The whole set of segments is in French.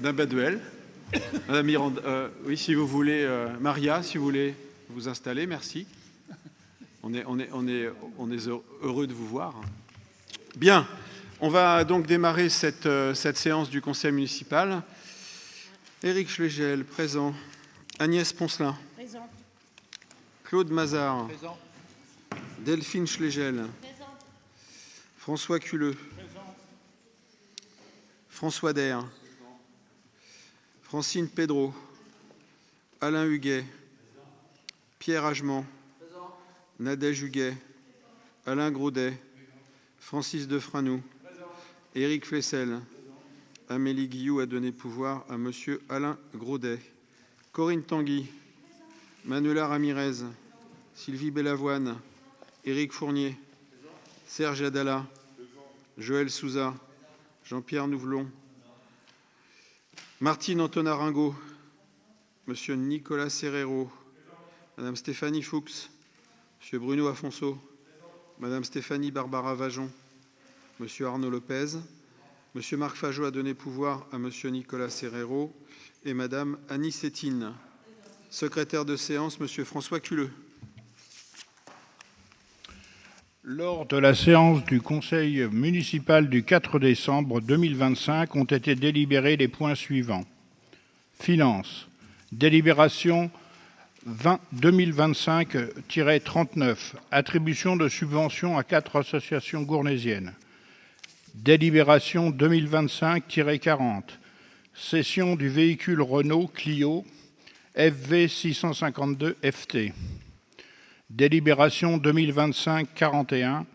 Madame Baduel. Madame Miranda, oui, si vous voulez, Maria, si vous voulez vous installer, merci. On est heureux de vous voir. Bien, on va donc démarrer cette séance du Conseil municipal. Éric Schlegel, présent. Agnès Poncelin. Présent. Claude Mazard. Présent. Delphine Schlegel. Présent. François Culeux. Présent. François Der. Francine Pedro. Alain Huguet. Pierre Agement. Nadège Huguet. Alain Graudet. Francis Defranou. Éric Flessel. Amélie Guillou a donné pouvoir à Monsieur Alain Graudet. Corinne Tanguy. Manuela Ramirez. Sylvie Bellavoine. Éric Fournier. Serge Adala. Joël Souza. Jean-Pierre Nouvelon. Martine Antonin Ringaud. Monsieur Nicolas Serrero. Madame Stéphanie Fuchs. Monsieur Bruno Afonso. Madame Stéphanie Barbara Vajon. Monsieur Arnaud Lopez. Monsieur Marc Fajot a donné pouvoir à Monsieur Nicolas Serrero et Madame Annie Sétine. Secrétaire de séance, Monsieur François Culeux. Lors de la séance du Conseil municipal du 4 décembre 2025 ont été délibérés les points suivants. Finances. Délibération 2025-39. Attribution de subventions à 4 associations gournaisiennes. Délibération 2025-40. Cession du véhicule Renault Clio FV 652 FT. Délibération 2025-41.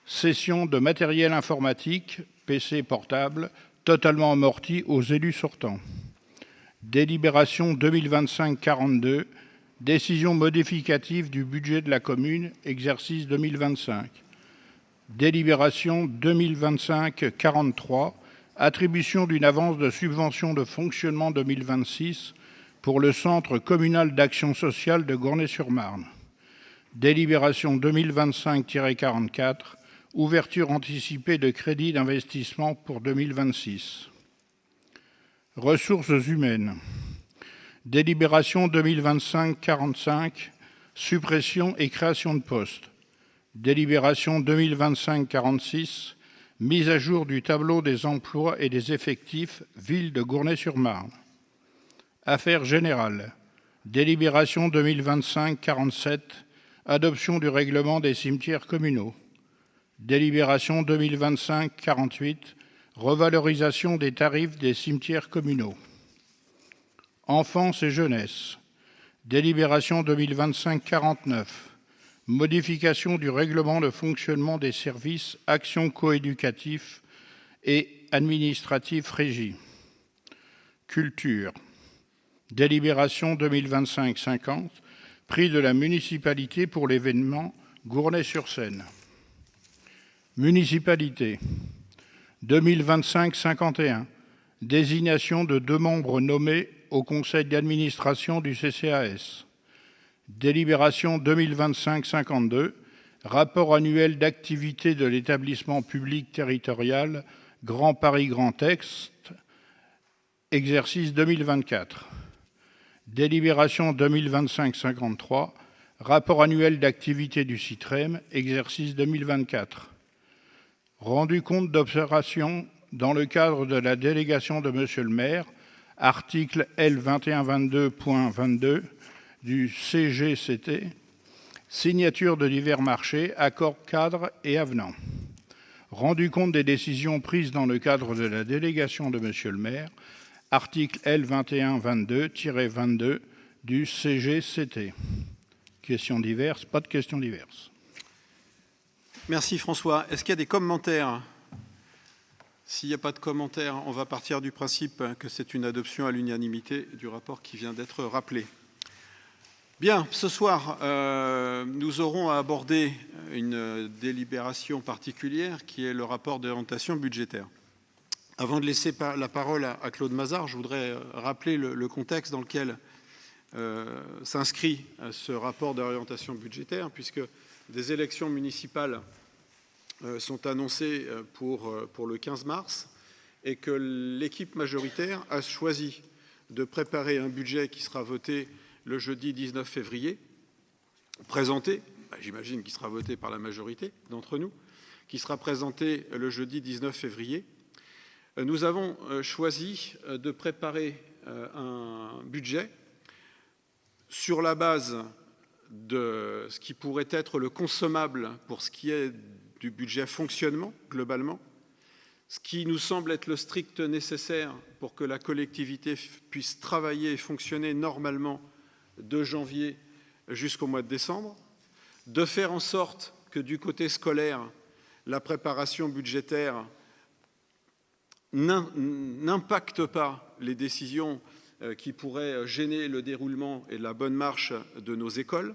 Cession de matériel informatique, PC portable, totalement amorti aux élus sortants. Délibération 2025-42. Décision modificative du budget de la commune, exercice 2025. Délibération 2025-43. Attribution d'une avance de subvention de fonctionnement 2026 pour le Centre communal d'action sociale de Gournay-sur-Marne. Délibération 2025-44. Ouverture anticipée de crédit d'investissement pour 2026. Ressources humaines. Délibération 2025-45. Suppression et création de postes. Délibération 2025-46. Mise à jour du tableau des emplois et des effectifs, ville de Gournay-sur-Marne. Affaires générales. Délibération 2025-47. Adoption du règlement des cimetières communaux. Délibération 2025-48. Revalorisation des tarifs des cimetières communaux. Enfance et jeunesse. Délibération 2025-49. Modification du règlement de fonctionnement des services actions coéducatifs et administratifs régis. Culture. Délibération 2025-50. Prix de la municipalité pour l'événement Gournay-sur-Seine. Municipalité. 2025-51. Désignation de 2 membres nommés au conseil d'administration du CCAS. Délibération 2025-52. Rapport annuel d'activité de l'établissement public territorial Grand Paris Grand Est, exercice 2024. Délibération 2025-53. Rapport annuel d'activité du CITREM, exercice 2024. Rendu compte d'observation dans le cadre de la délégation de Monsieur le maire, article L2122.22 du CGCT, signature de divers marchés, accords cadres et avenants. Rendu compte des décisions prises dans le cadre de la délégation de Monsieur le maire, article L2122-22 du CGCT. Questions diverses, pas de questions diverses. Merci François. Est-ce qu'il y a des commentaires ? S'il n'y a pas de commentaires, on va partir du principe que c'est une adoption à l'unanimité du rapport qui vient d'être rappelé. Bien, ce soir, nous aurons à aborder une délibération particulière qui est le rapport d'orientation budgétaire. Avant de laisser la parole à Claude Mazard, je voudrais rappeler le contexte dans lequel s'inscrit ce rapport d'orientation budgétaire, puisque des élections municipales sont annoncées pour le 15 mars et que l'équipe majoritaire a choisi de préparer un budget qui sera voté le jeudi 19 février, présenté, j'imagine qu'il sera voté par la majorité d'entre nous, qui sera présenté le jeudi 19 février. Nous avons choisi de préparer un budget sur la base de ce qui pourrait être le consommable pour ce qui est du budget fonctionnement, globalement, ce qui nous semble être le strict nécessaire pour que la collectivité puisse travailler et fonctionner normalement de janvier jusqu'au mois de décembre, de faire en sorte que du côté scolaire, la préparation budgétaire n'impacte pas les décisions qui pourraient gêner le déroulement et la bonne marche de nos écoles.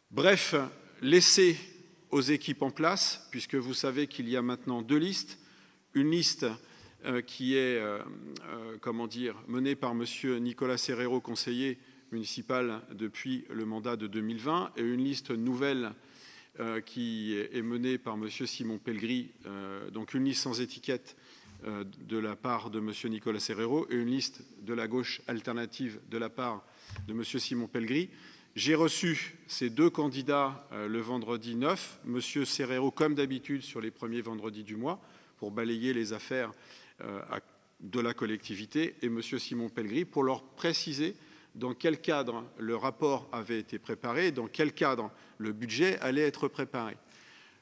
Bref, laisser aux équipes en place, puisque vous savez qu'il y a maintenant 2 listes, une liste qui est menée par M. Nicolas Serrero, conseiller municipal depuis le mandat de 2020, et une liste nouvelle qui est menée par M. Simon Pellegrini, donc une liste sans étiquette de la part de M. Nicolas Serrero et une liste de la gauche alternative de la part de M. Simon Pellegrini. J'ai reçu ces 2 candidats le vendredi 9, M. Serrero comme d'habitude sur les premiers vendredis du mois pour balayer les affaires de la collectivité et M. Simon Pellegrini pour leur préciser dans quel cadre le rapport avait été préparé, dans quel cadre le budget allait être préparé.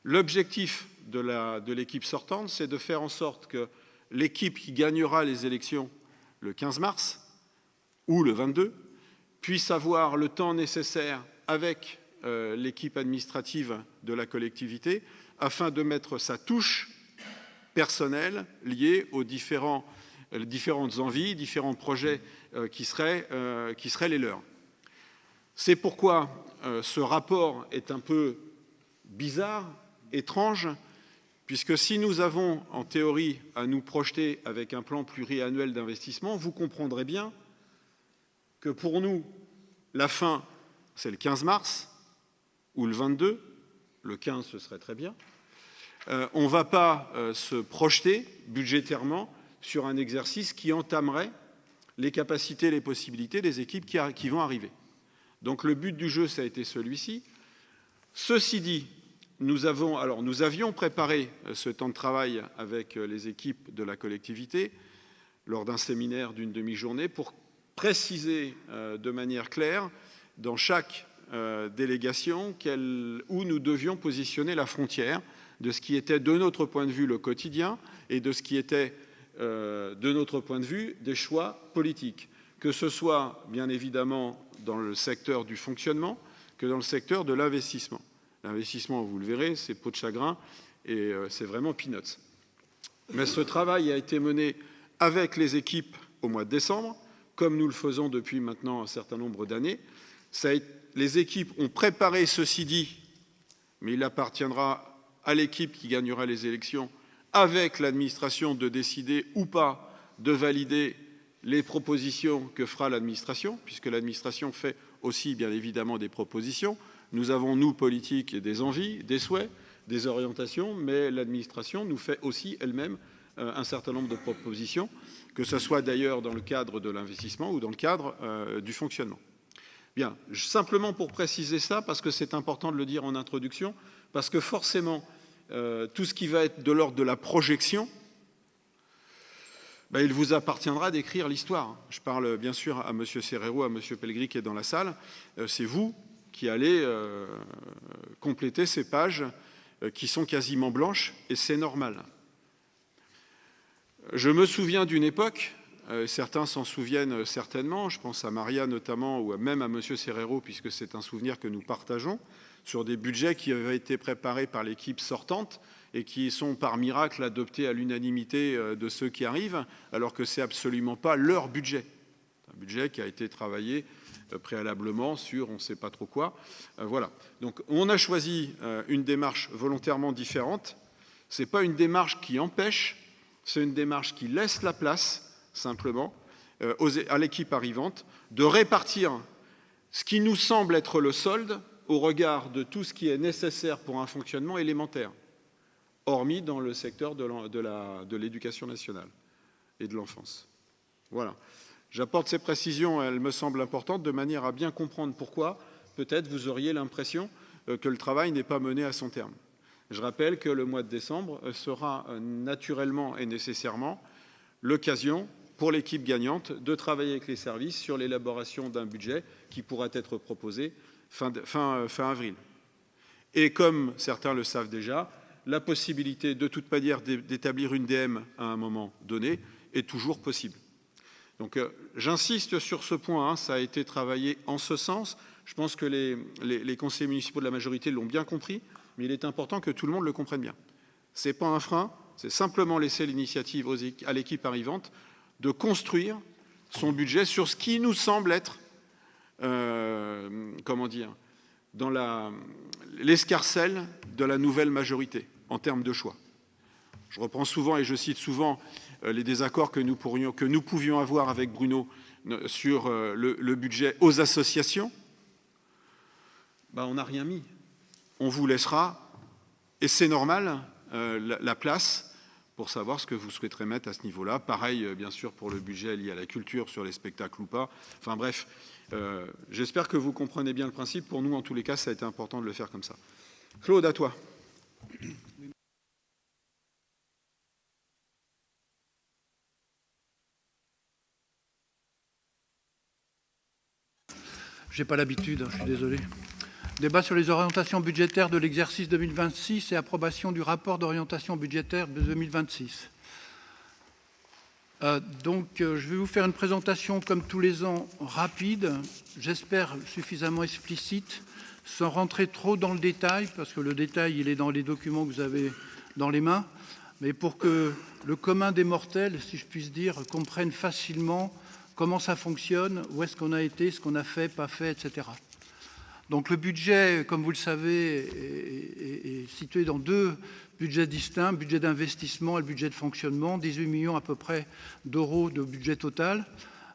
L'objectif de l'équipe sortante, c'est de faire en sorte que l'équipe qui gagnera les élections le 15 mars ou le 22 puisse avoir le temps nécessaire avec l'équipe administrative de la collectivité afin de mettre sa touche personnelle liée aux différentes envies, différents projets qui seraient les leurs. C'est pourquoi ce rapport est un peu bizarre, étrange, puisque si nous avons en théorie à nous projeter avec un plan pluriannuel d'investissement, vous comprendrez bien que pour nous, la fin, c'est le 15 mars ou le 22, le 15 ce serait très bien, on ne va pas se projeter budgétairement sur un exercice qui entamerait les capacités et les possibilités des équipes qui vont arriver. Donc le but du jeu, ça a été celui-ci. Ceci dit, nous avions préparé ce temps de travail avec les équipes de la collectivité lors d'un séminaire d'une demi-journée pour préciser de manière claire dans chaque délégation où nous devions positionner la frontière de ce qui était de notre point de vue le quotidien et de ce qui était de notre point de vue des choix politiques, que ce soit bien évidemment dans le secteur du fonctionnement que dans le secteur de l'investissement. L'investissement, vous le verrez, c'est peau de chagrin et c'est vraiment peanuts. Mais ce travail a été mené avec les équipes au mois de décembre, comme nous le faisons depuis maintenant un certain nombre d'années. Les équipes ont préparé ceci dit, mais il appartiendra à l'équipe qui gagnera les élections avec l'administration de décider ou pas de valider les propositions que fera l'administration, puisque l'administration fait aussi bien évidemment des propositions. Nous avons, nous, politiques, des envies, des souhaits, des orientations, mais l'administration nous fait aussi elle-même un certain nombre de propositions, que ce soit d'ailleurs dans le cadre de l'investissement ou dans le cadre du fonctionnement. Bien, simplement pour préciser ça, parce que c'est important de le dire en introduction, parce que forcément, tout ce qui va être de l'ordre de la projection, il vous appartiendra d'écrire l'histoire. Je parle bien sûr à M. Serrero, à M. Pellegrini qui est dans la salle. C'est vous qui allez compléter ces pages qui sont quasiment blanches, et c'est normal. Je me souviens d'une époque, certains s'en souviennent certainement, je pense à Maria notamment, ou même à M. Serrero, puisque c'est un souvenir que nous partageons, sur des budgets qui avaient été préparés par l'équipe sortante et qui sont par miracle adoptés à l'unanimité de ceux qui arrivent, alors que ce n'est absolument pas leur budget. C'est un budget qui a été travaillé préalablement sur on ne sait pas trop quoi. Voilà. Donc on a choisi une démarche volontairement différente. Ce n'est pas une démarche qui empêche, c'est une démarche qui laisse la place, simplement, à l'équipe arrivante, de répartir ce qui nous semble être le solde au regard de tout ce qui est nécessaire pour un fonctionnement élémentaire. hormis dans le secteur de l'éducation nationale et de l'enfance. Voilà. J'apporte ces précisions, elles me semblent importantes, de manière à bien comprendre pourquoi, peut-être, vous auriez l'impression que le travail n'est pas mené à son terme. Je rappelle que le mois de décembre sera naturellement et nécessairement l'occasion pour l'équipe gagnante de travailler avec les services sur l'élaboration d'un budget qui pourra être proposé fin avril. Et comme certains le savent déjà, la possibilité de toute manière d'établir une DM à un moment donné est toujours possible. Donc j'insiste sur ce point, ça a été travaillé en ce sens. Je pense que les conseillers municipaux de la majorité l'ont bien compris, mais il est important que tout le monde le comprenne bien. Ce n'est pas un frein, c'est simplement laisser l'initiative à l'équipe arrivante de construire son budget sur ce qui nous semble être, dans l'escarcelle de la nouvelle majorité en termes de choix. Je reprends souvent et je cite souvent les désaccords que nous pouvions avoir avec Bruno sur le budget aux associations. On n'a rien mis. On vous laissera, et c'est normal, la place pour savoir ce que vous souhaiterez mettre à ce niveau-là. Pareil, bien sûr, pour le budget lié à la culture, sur les spectacles ou pas. Enfin bref, j'espère que vous comprenez bien le principe. Pour nous, en tous les cas, ça a été important de le faire comme ça. Claude, à toi. Je n'ai pas l'habitude, je suis désolé. Débat sur les orientations budgétaires de l'exercice 2026 et approbation du rapport d'orientation budgétaire de 2026. Je vais vous faire une présentation, comme tous les ans, rapide, j'espère suffisamment explicite, sans rentrer trop dans le détail, parce que le détail, il est dans les documents que vous avez dans les mains, mais pour que le commun des mortels, si je puis dire, comprenne facilement comment ça fonctionne, où est-ce qu'on a été, ce qu'on a fait, pas fait, etc. Donc le budget, comme vous le savez, est situé dans deux budgets distincts, budget d'investissement et le budget de fonctionnement, 18 millions à peu près d'euros de budget total,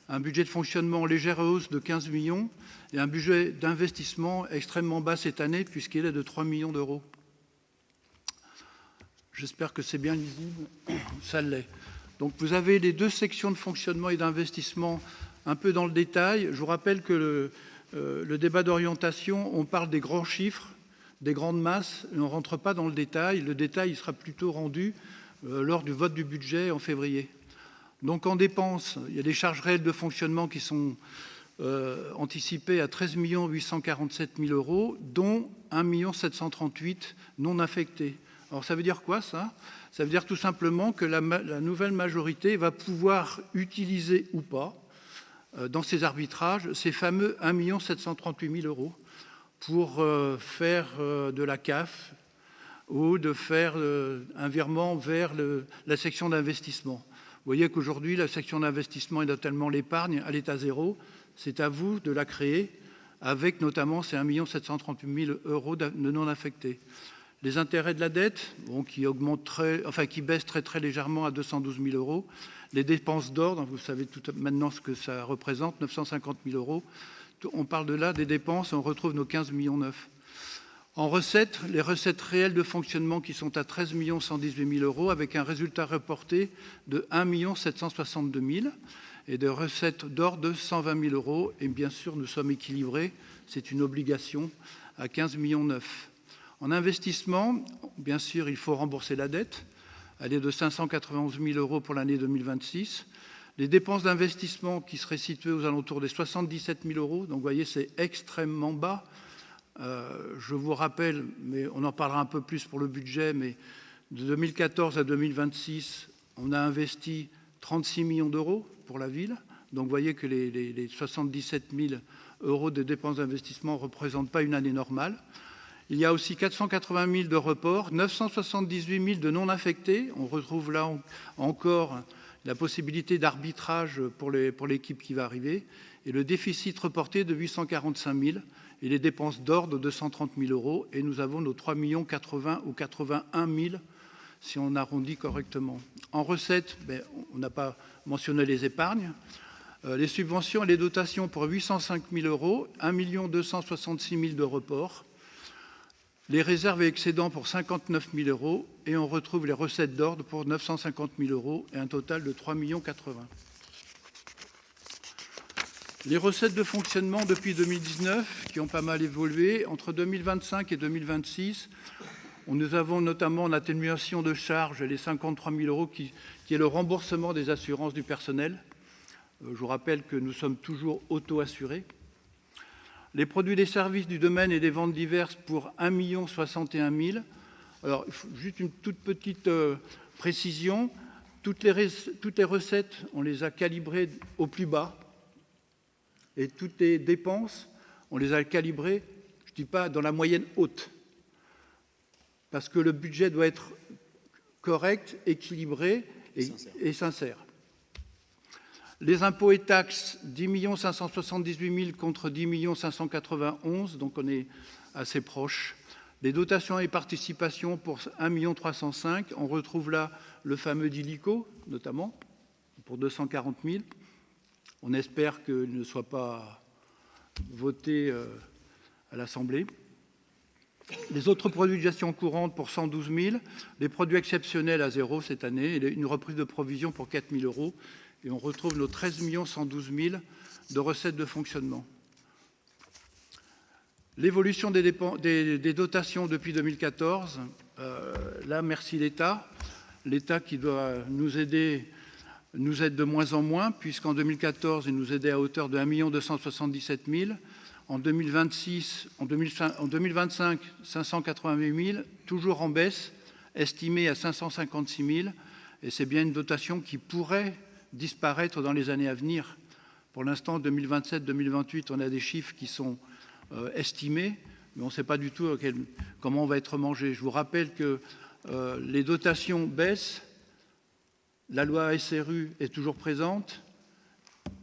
un budget de fonctionnement en légère hausse de 15 millions et un budget d'investissement extrêmement bas cette année puisqu'il est de 3 millions d'euros. J'espère que c'est bien lisible, ça l'est. Donc vous avez les deux sections de fonctionnement et d'investissement un peu dans le détail. Je vous rappelle que le débat d'orientation, on parle des grands chiffres, des grandes masses, et on ne rentre pas dans le détail. Le détail il sera plutôt rendu lors du vote du budget en février. Donc en dépenses, il y a des charges réelles de fonctionnement qui sont anticipées à 13 847 000 euros, dont 1 738 000 non affectés. Alors ça veut dire quoi ça ? Ça veut dire tout simplement que la nouvelle majorité va pouvoir utiliser ou pas, dans ces arbitrages, ces fameux 1 738 000 euros pour faire de la CAF ou de faire un virement vers la section d'investissement. Vous voyez qu'aujourd'hui, la section d'investissement et notamment l'épargne à l'état zéro, c'est à vous de la créer avec notamment ces 1 738 000 euros de non affectés. Les intérêts de la dette, qui baissent très très légèrement à 212 000 euros. Les dépenses d'ordre, vous savez tout maintenant ce que ça représente, 950 000 euros. On parle de là des dépenses, on retrouve nos 15 millions 9. En recettes, les recettes réelles de fonctionnement qui sont à 13 118 000 euros avec un résultat reporté de 1 762 000 et de recettes d'ordre de 120 000 euros. Et bien sûr, nous sommes équilibrés, c'est une obligation, à 15 millions 9. En investissement, bien sûr, il faut rembourser la dette. Elle est de 591 000 euros pour l'année 2026. Les dépenses d'investissement qui seraient situées aux alentours des 77 000 euros. Donc, vous voyez, c'est extrêmement bas. Je vous rappelle, mais on en parlera un peu plus pour le budget, mais de 2014 à 2026, on a investi 36 millions d'euros pour la ville. Donc, vous voyez que les 77 000 euros de dépenses d'investissement ne représentent pas une année normale. Il y a aussi 480 000 de reports, 978 000 de non affectés. On retrouve là encore la possibilité d'arbitrage pour l'équipe qui va arriver. Et le déficit reporté de 845 000 et les dépenses d'ordre de 130 000 euros. Et nous avons nos 3 80 ou 81 000 si on arrondit correctement. En recettes, on n'a pas mentionné les épargnes. Les subventions et les dotations pour 805 000 euros, 1 266 000 de reports. les réserves et excédents pour 59 000 euros et on retrouve les recettes d'ordre pour 950 000 euros et un total de 3 80 000. Les recettes de fonctionnement depuis 2019 qui ont pas mal évolué. Entre 2025 et 2026, nous avons notamment en atténuation de charges les 53 000 euros qui est le remboursement des assurances du personnel. Je vous rappelle que nous sommes toujours auto-assurés. Les produits et services du domaine et des ventes diverses pour 1 061 000. Alors, juste une toute petite précision. Toutes les recettes, on les a calibrées au plus bas. Et toutes les dépenses, on les a calibrées, je ne dis pas dans la moyenne haute, parce que le budget doit être correct, équilibré et sincère. Les impôts et taxes, 10 578 000 contre 10 591 000, donc on est assez proche. Les dotations et participations pour 1 305 000, on retrouve là le fameux DILICO, notamment, pour 240 000. On espère qu'il ne soit pas voté à l'Assemblée. Les autres produits de gestion courante pour 112 000, les produits exceptionnels à 0 cette année, et une reprise de provision pour 4 000 euros. Et on retrouve nos 13 112 000 de recettes de fonctionnement. L'évolution des dotations depuis 2014, là, merci l'État. L'État qui doit nous aider nous aide de moins en moins, puisqu'en 2014, il nous aidait à hauteur de 1 277 000. En 2025, 588 000, toujours en baisse, estimée à 556 000. Et c'est bien une dotation qui pourrait disparaître dans les années à venir. Pour l'instant, 2027-2028, on a des chiffres qui sont estimés, mais on ne sait pas du tout comment on va être mangé. Je vous rappelle que les dotations baissent. La loi SRU est toujours présente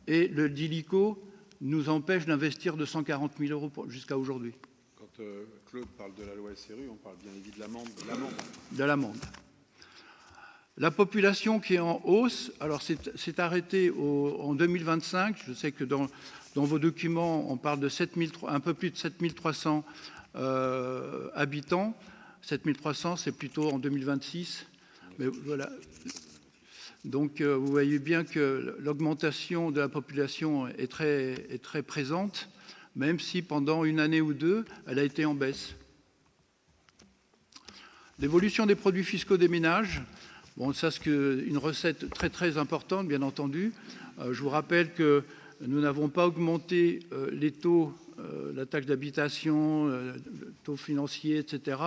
et le DILICO nous empêche d'investir 240 000 euros jusqu'à aujourd'hui. Quand Claude parle de la loi SRU, on parle bien évidemment de l'amende. La population qui est en hausse, alors c'est arrêté en 2025. Je sais que dans vos documents, on parle de un peu plus de 7 300 habitants. 7 300, c'est plutôt en 2026. Mais voilà. Donc, vous voyez bien que l'augmentation de la population est très présente, même si pendant une année ou deux, elle a été en baisse. L'évolution des produits fiscaux des ménages, bon, ça c'est une recette très importante, bien entendu. Je vous rappelle que nous n'avons pas augmenté les taux, la taxe d'habitation, le taux financier, etc.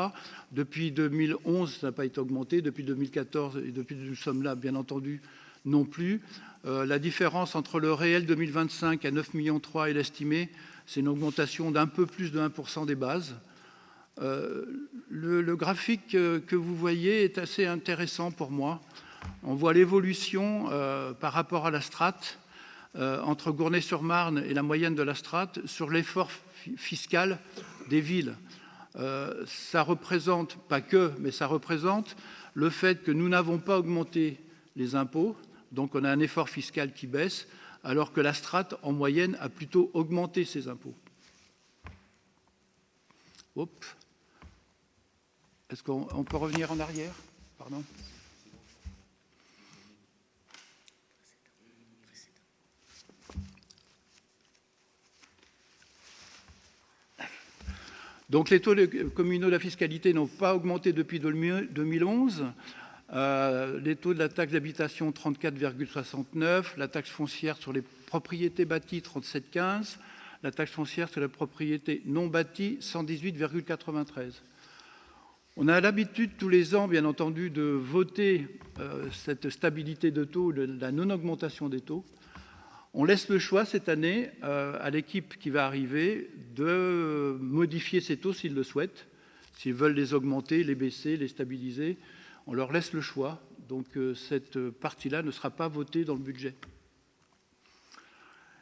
Depuis 2011, ça n'a pas été augmenté. Depuis 2014, et depuis que nous sommes là, bien entendu, non plus. La différence entre le réel 2025 à 9,3 millions et l'estimé, c'est une augmentation d'un peu plus de 1% des bases. Le graphique que vous voyez est assez intéressant pour moi. On voit l'évolution par rapport à la strate, entre Gournay-sur-Marne et la moyenne de la strate, sur l'effort fiscal des villes. Ça représente, pas que, mais ça représente le fait que nous n'avons pas augmenté les impôts, donc on a un effort fiscal qui baisse, alors que la strate, en moyenne, a plutôt augmenté ses impôts. Hop. Est-ce qu'on peut revenir en arrière? Pardon. Donc les taux communaux de la fiscalité n'ont pas augmenté depuis 2011. Les taux de la taxe d'habitation, 34,69. La taxe foncière sur les propriétés bâties, 37,15. La taxe foncière sur les propriétés non bâties, 118,93. On a l'habitude tous les ans, bien entendu, de voter cette stabilité de taux, la non-augmentation des taux. On laisse le choix cette année à l'équipe qui va arriver de modifier ces taux s'ils le souhaitent. S'ils veulent les augmenter, les baisser, les stabiliser, on leur laisse le choix. Donc cette partie-là ne sera pas votée dans le budget.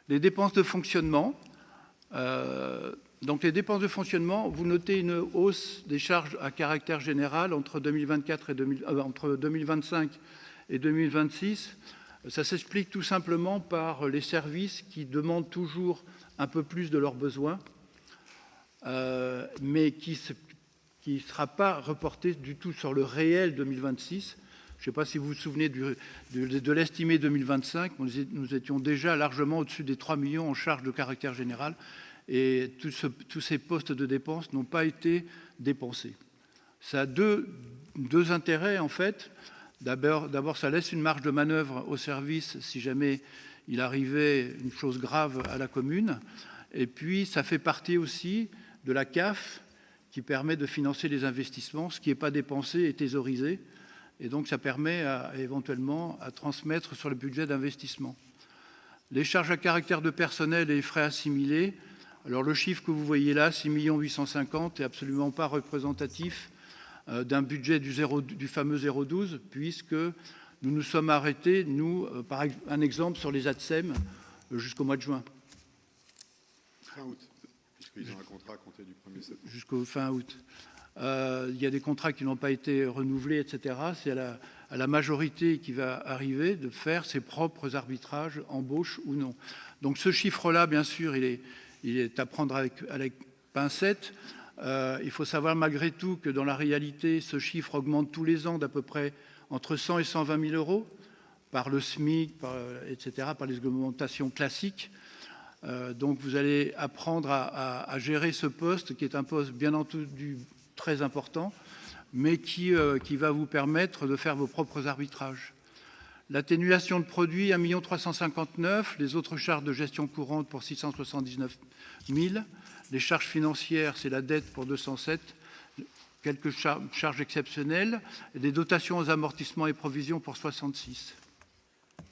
Les dépenses de fonctionnement. Donc les dépenses de fonctionnement, vous notez une hausse des charges à caractère général entre 2025 et 2026. Ça s'explique tout simplement par les services qui demandent toujours un peu plus de leurs besoins, mais qui qui ne sera pas reporté du tout sur le réel 2026. Je ne sais pas si vous vous souvenez de l'estimé 2025. Nous étions déjà largement au-dessus des 3 millions en charge de caractère général et tous ces postes de dépenses n'ont pas été dépensés. Ça a deux intérêts en fait. D'abord, ça laisse une marge de manœuvre au service si jamais il arrivait une chose grave à la commune. Et puis, ça fait partie aussi de la CAF qui permet de financer les investissements. Ce qui n'est pas dépensé est thésaurisé. Et donc, ça permet éventuellement à transmettre sur le budget d'investissement. Les charges à caractère de personnel et les frais assimilés. Alors, le chiffre que vous voyez là, 6 850 000, n'est absolument pas représentatif d'un budget du fameux 0,12, puisque nous nous sommes arrêtés, nous, par un exemple, sur les ATSEM jusqu'au mois de juin. Fin août, puisqu'ils ont un contrat à compter du 1er septembre. Jusqu'au fin août. Il y a des contrats qui n'ont pas été renouvelés, etc. C'est à la majorité qui va arriver de faire ses propres arbitrages, embauche ou non. Donc ce chiffre-là, bien sûr, il est à prendre avec pincette. Il faut savoir malgré tout que dans la réalité, ce chiffre augmente tous les ans d'à peu près entre 100 et 120 000 euros par le SMIC, etc., par les augmentations classiques. Donc vous allez apprendre à gérer ce poste qui est un poste bien entendu très important, mais qui va vous permettre de faire vos propres arbitrages. L'atténuation de produits, 1 359 000, les autres charges de gestion courante pour 679 000, les charges financières, c'est la dette pour 207 000, quelques charges exceptionnelles, et des dotations aux amortissements et provisions pour 66 000.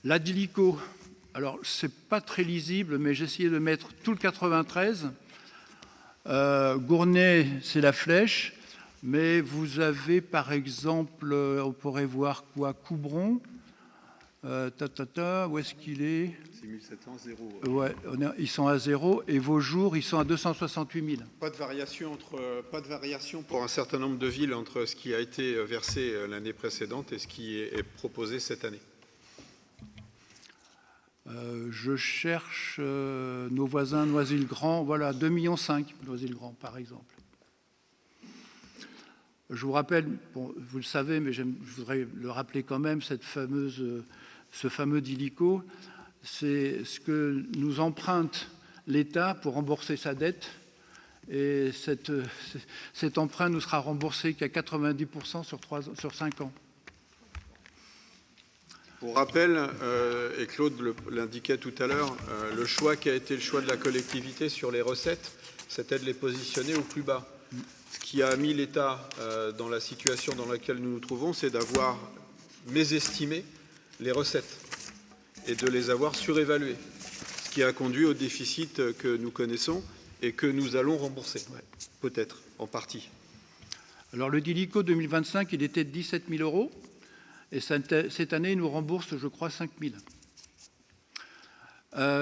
La DILICO, alors c'est pas très lisible, mais j'ai essayé de mettre tout le 93. Gournay, c'est la flèche, mais vous avez par exemple, on pourrait voir quoi, Coubron, où est-ce qu'il est? 6700, 0. Ouais, ils sont à 0 et vos jours, ils sont à 268 000. Pas de variation pour un certain nombre de villes entre ce qui a été versé l'année précédente et ce qui est proposé cette année. Je cherche nos voisins Noisy-le-Grand, voilà, 2,5 millions Noisy-le-Grand par exemple. Je vous rappelle, bon, vous le savez, mais je voudrais le rappeler quand même, ce fameux DILICO, c'est ce que nous emprunte l'État pour rembourser sa dette. Et cet emprunt ne sera remboursé qu'à 90% sur 5 ans. Pour rappel, et Claude l'indiquait tout à l'heure, le choix qui a été le choix de la collectivité sur les recettes, c'était de les positionner au plus bas. Ce qui a mis l'État dans la situation dans laquelle nous nous trouvons, c'est d'avoir mésestimé les recettes et de les avoir surévaluées, ce qui a conduit au déficit que nous connaissons et que nous allons rembourser, peut-être, en partie. Alors le DILICO 2025, il était de 17 000 euros. Et cette année, il nous rembourse, je crois, 5 000.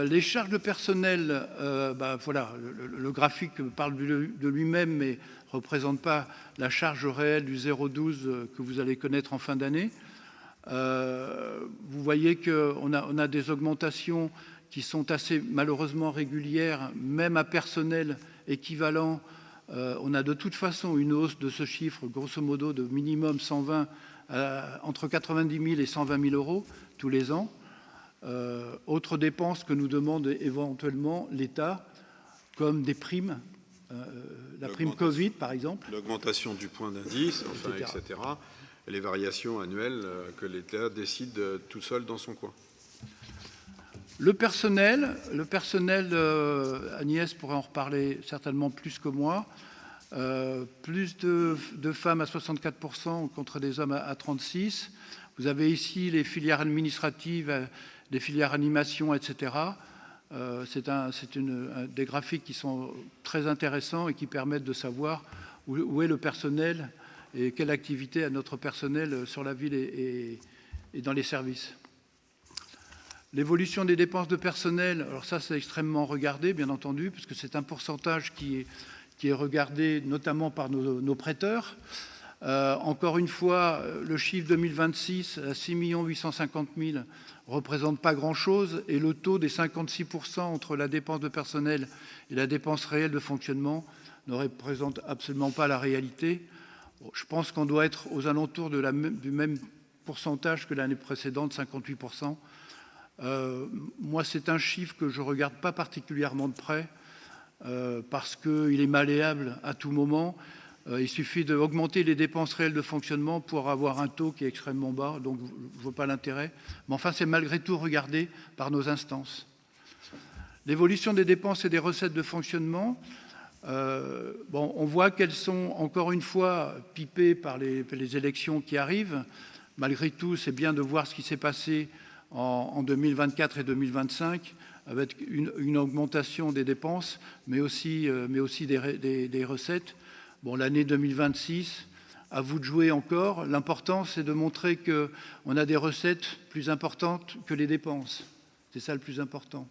Les charges de personnel, voilà, le graphique parle de lui-même, mais ne représente pas la charge réelle du 0,12 que vous allez connaître en fin d'année. Vous voyez qu'on a des augmentations qui sont assez malheureusement régulières, même à personnel équivalent. On a de toute façon une hausse de ce chiffre, grosso modo, de minimum 120 entre 90 000 et 120 000 euros tous les ans. Autres dépenses que nous demande éventuellement l'État, comme des primes, la prime Covid par exemple. L'augmentation du point d'indice, enfin, etc. Et les variations annuelles que l'État décide tout seul dans son coin. Le personnel, Agnès pourrait en reparler certainement plus que moi. Plus de femmes à 64% contre des hommes à 36%. Vous avez ici les filières administratives, les filières animation, etc. C'est des graphiques qui sont très intéressants et qui permettent de savoir où est le personnel et quelle activité a notre personnel sur la ville et dans les services. L'évolution des dépenses de personnel, alors ça c'est extrêmement regardé, bien entendu, puisque c'est un pourcentage qui est regardé notamment par nos prêteurs. Encore une fois, le chiffre 2026, 6 850 000, représente pas grand-chose, et le taux des 56% entre la dépense de personnel et la dépense réelle de fonctionnement ne représente absolument pas la réalité. Je pense qu'on doit être aux alentours du même pourcentage que l'année précédente, 58%. Moi, c'est un chiffre que je ne regarde pas particulièrement de près parce qu'il est malléable à tout moment. Il suffit d'augmenter les dépenses réelles de fonctionnement pour avoir un taux qui est extrêmement bas, donc je ne vois pas l'intérêt. Mais enfin, c'est malgré tout regardé par nos instances. L'évolution des dépenses et des recettes de fonctionnement, on voit qu'elles sont encore une fois pipées par les élections qui arrivent. Malgré tout, c'est bien de voir ce qui s'est passé en 2024 et 2025, avec une augmentation des dépenses, mais aussi des recettes. Bon, l'année 2026, à vous de jouer encore. L'important, c'est de montrer qu'on a des recettes plus importantes que les dépenses. C'est ça le plus important.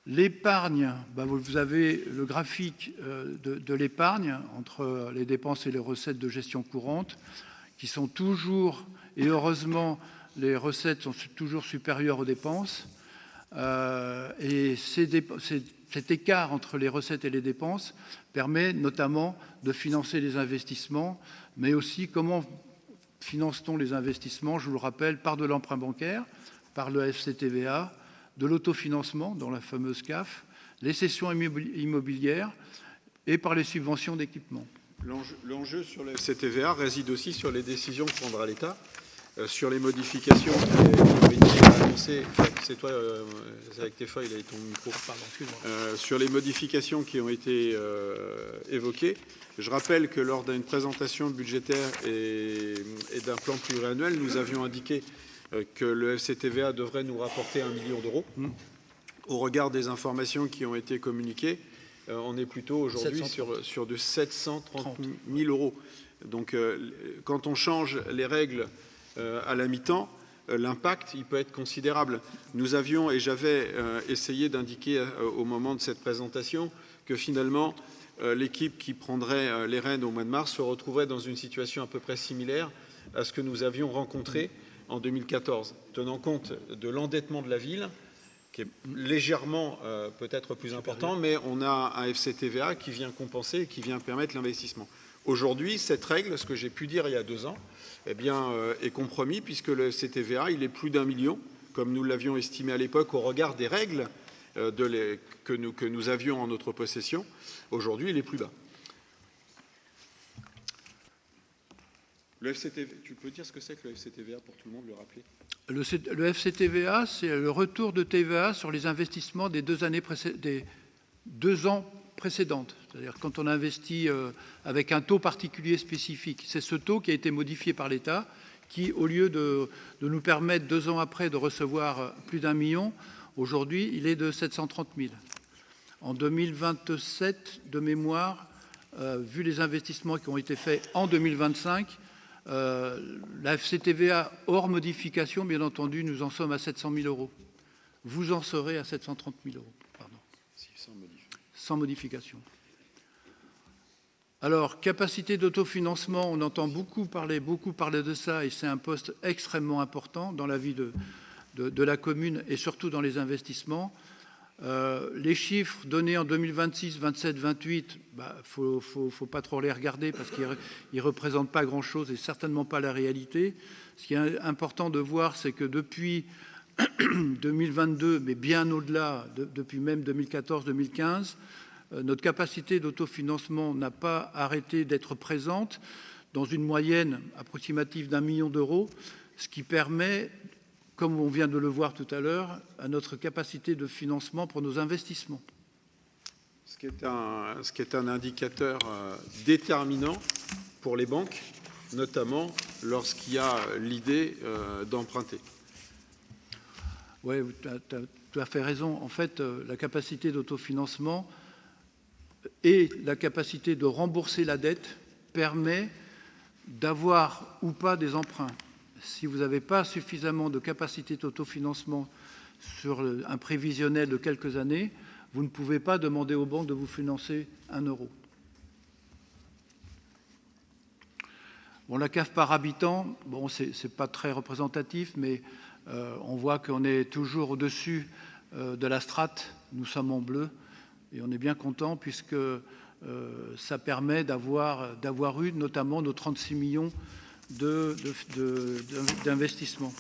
L'épargne, vous avez le graphique de l'épargne entre les dépenses et les recettes de gestion courante, qui sont toujours, et heureusement, les recettes sont toujours supérieures aux dépenses. Et cet écart entre les recettes et les dépenses permet notamment de financer les investissements, mais aussi comment finance-t-on les investissements? Je vous le rappelle, par de l'emprunt bancaire, par le FCTVA, de l'autofinancement dans la fameuse CAF, les cessions immobilières et par les subventions d'équipement. L'enjeu sur le FCTVA réside aussi sur les décisions que prendra l'État, sur les modifications qui ont été annoncées. C'est toi, c'est avec tes feuilles, il a ton micro. Sur les modifications qui ont été évoquées. Je rappelle que lors d'une présentation budgétaire et d'un plan pluriannuel, nous avions indiqué que le FCTVA devrait nous rapporter 1 million d'euros. Au regard des informations qui ont été communiquées, on est plutôt aujourd'hui sur de 730 000 euros. Donc, quand on change les règles à la mi-temps, l'impact, il peut être considérable. Nous avions, et j'avais essayé d'indiquer au moment de cette présentation, que finalement, l'équipe qui prendrait les rênes au mois de mars se retrouverait dans une situation à peu près similaire à ce que nous avions rencontré en 2014, tenant compte de l'endettement de la ville, qui est légèrement peut-être plus important, mais on a un FCTVA qui vient compenser et qui vient permettre l'investissement. Aujourd'hui, cette règle, ce que j'ai pu dire il y a 2 ans, eh bien, est compromis puisque le FCTVA, il est plus d'1 million, comme nous l'avions estimé à l'époque au regard des règles que nous avions en notre possession. Aujourd'hui, il est plus bas. Le FCTVA, tu peux dire ce que c'est que le FCTVA pour tout le monde, le rappeler? Le FCTVA, c'est le retour de TVA sur les investissements des 2 ans précédentes. C'est-à-dire quand on investit avec un taux particulier spécifique. C'est ce taux qui a été modifié par l'État, qui, au lieu de nous permettre 2 ans après de recevoir plus d'1 million, aujourd'hui, il est de 730 000. En 2027, de mémoire, vu les investissements qui ont été faits en 2025, la FCTVA hors modification, bien entendu, nous en sommes à 700 000 euros. Vous en serez à 730 000 euros, pardon. Sans modification. Alors, capacité d'autofinancement, on entend beaucoup parler de ça, et c'est un poste extrêmement important dans la vie de la commune et surtout dans les investissements. Les chiffres donnés en 2026, 27, 28, faut pas trop les regarder parce qu'ils ne représentent pas grand-chose et certainement pas la réalité. Ce qui est important de voir, c'est que depuis 2022, mais bien au-delà, depuis même 2014-2015, notre capacité d'autofinancement n'a pas arrêté d'être présente dans une moyenne approximative d'1 million d'euros, ce qui permet, comme on vient de le voir tout à l'heure, à notre capacité de financement pour nos investissements. Ce qui est un indicateur déterminant pour les banques, notamment lorsqu'il y a l'idée d'emprunter. Oui, tu as tout à fait raison. En fait, la capacité d'autofinancement et la capacité de rembourser la dette permet d'avoir ou pas des emprunts. Si vous n'avez pas suffisamment de capacité d'autofinancement sur un prévisionnel de quelques années, vous ne pouvez pas demander aux banques de vous financer 1 euro. Bon, la CAF par habitant, bon, c'est pas très représentatif, mais on voit qu'on est toujours au-dessus de la strate. Nous sommes en bleu. Et on est bien content puisque ça permet d'avoir eu notamment nos 36 millions d'investissements.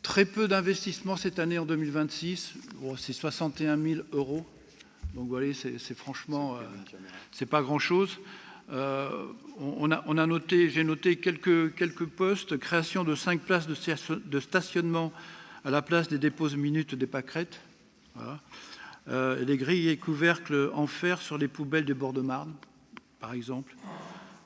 Très peu d'investissements cette année en 2026, c'est 61 000 €. Donc vous voyez, c'est franchement, c'est pas grand-chose. J'ai noté quelques postes, création de 5 places de stationnement à la place des déposes minutes des pâquerettes. Voilà. Les grilles et couvercles en fer sur les poubelles des bords de Marne, par exemple.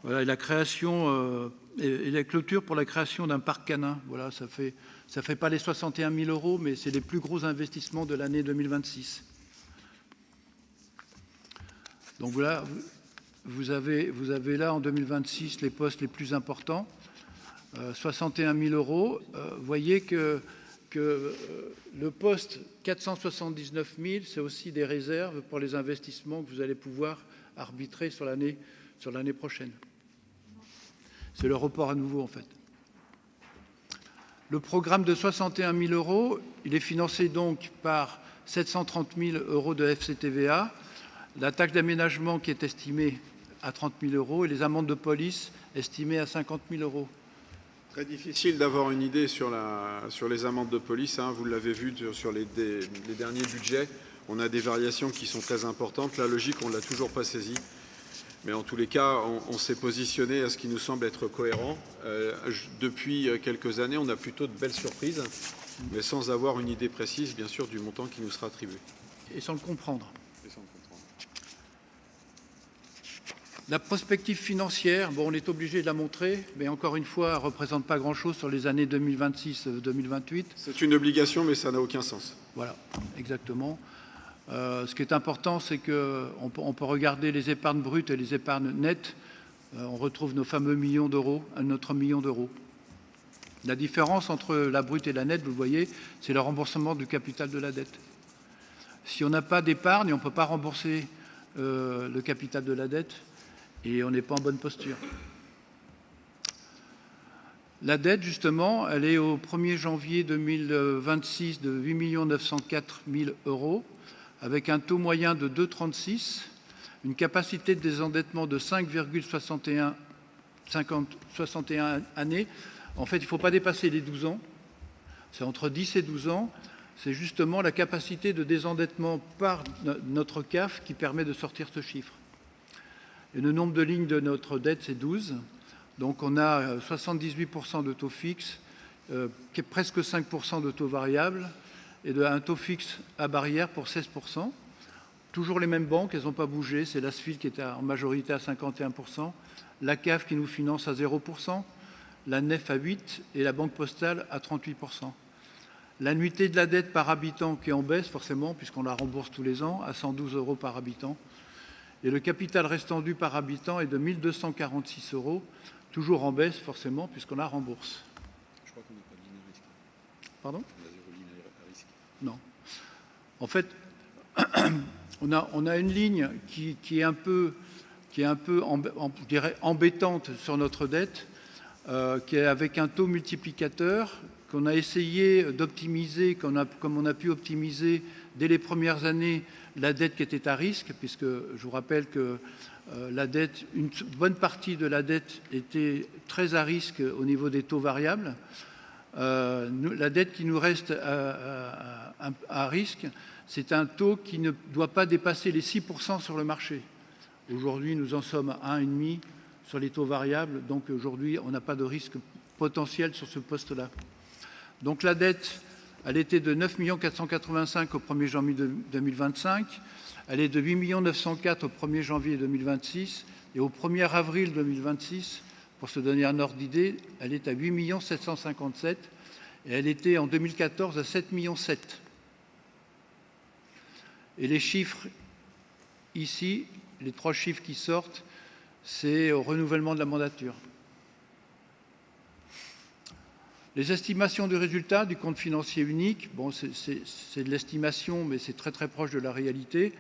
Voilà, et la création et la clôture pour la création d'un parc canin. Voilà, ça fait pas les 61 000 €, mais c'est les plus gros investissements de l'année 2026. Donc voilà, vous avez là en 2026 les postes les plus importants, 61 000 €. Vous voyez que le poste 479 000, c'est aussi des réserves pour les investissements que vous allez pouvoir arbitrer sur l'année prochaine. C'est le report à nouveau, en fait. Le programme de 61 000 €, il est financé donc par 730 000 € de FCTVA, la taxe d'aménagement qui est estimée à 30 000 € et les amendes de police estimées à 50 000 €. Très difficile d'avoir une idée sur les amendes de police. Hein. Vous l'avez vu sur les derniers budgets. On a des variations qui sont très importantes. La logique, on ne l'a toujours pas saisie. Mais en tous les cas, on s'est positionné à ce qui nous semble être cohérent. Depuis quelques années, on a plutôt de belles surprises, mais sans avoir une idée précise, bien sûr, du montant qui nous sera attribué. Et sans le comprendre. La prospective financière, bon, on est obligé de la montrer, mais encore une fois, elle ne représente pas grand-chose sur les années 2026-2028. C'est une obligation, mais ça n'a aucun sens. Voilà, exactement. Ce qui est important, c'est qu'on peut regarder les épargnes brutes et les épargnes nettes. On retrouve nos fameux millions d'euros, notre million d'euros. La différence entre la brute et la nette, vous le voyez, c'est le remboursement du capital de la dette. Si on n'a pas d'épargne, on ne peut pas rembourser le capital de la dette et on n'est pas en bonne posture. La dette, justement, elle est au 1er janvier 2026 de 8 904 000 €, avec un taux moyen de 2,36, une capacité de désendettement de 5,61 années. En fait, il ne faut pas dépasser les 12 ans. C'est entre 10 et 12 ans. C'est justement la capacité de désendettement par notre CAF qui permet de sortir ce chiffre. Et le nombre de lignes de notre dette, c'est 12. Donc on a 78% de taux fixe, presque 5% de taux variable et un taux fixe à barrière pour 16%. Toujours les mêmes banques, elles n'ont pas bougé. C'est l'ASFIL qui est en majorité à 51%, la CAF qui nous finance à 0%, la NEF à 8% et la Banque Postale à 38%. L'annuité de la dette par habitant qui est en baisse, forcément, puisqu'on la rembourse tous les ans, à 112 € par habitant. Et le capital restant dû par habitant est de 1 246 €, toujours en baisse, forcément, puisqu'on la rembourse. Je crois qu'on n'a pas de ligne à risque. Pardon ? On a 0 ligne à risque. Non. En fait, on a une ligne qui est un peu je dirais, embêtante sur notre dette, qui est avec un taux multiplicateur qu'on a essayé d'optimiser, comme on a pu optimiser dès les premières années la dette qui était à risque, puisque je vous rappelle que la dette, une bonne partie de la dette était très à risque au niveau des taux variables. La dette qui nous reste à risque, c'est un taux qui ne doit pas dépasser les 6% sur le marché. Aujourd'hui, nous en sommes à 1,5% sur les taux variables, donc aujourd'hui, on n'a pas de risque potentiel sur ce poste-là. Donc la dette, elle était de 9 485 000 au 1er janvier 2025, elle est de 8 904 000 au 1er janvier 2026, et au 1er avril 2026, pour se donner un ordre d'idée, elle est à 8 757 000, et elle était en 2014 à 7,7 millions. Et les chiffres ici, les 3 chiffres qui sortent, c'est au renouvellement de la mandature. Les estimations du résultat du compte financier unique, bon, c'est de l'estimation, mais c'est très très proche de la réalité,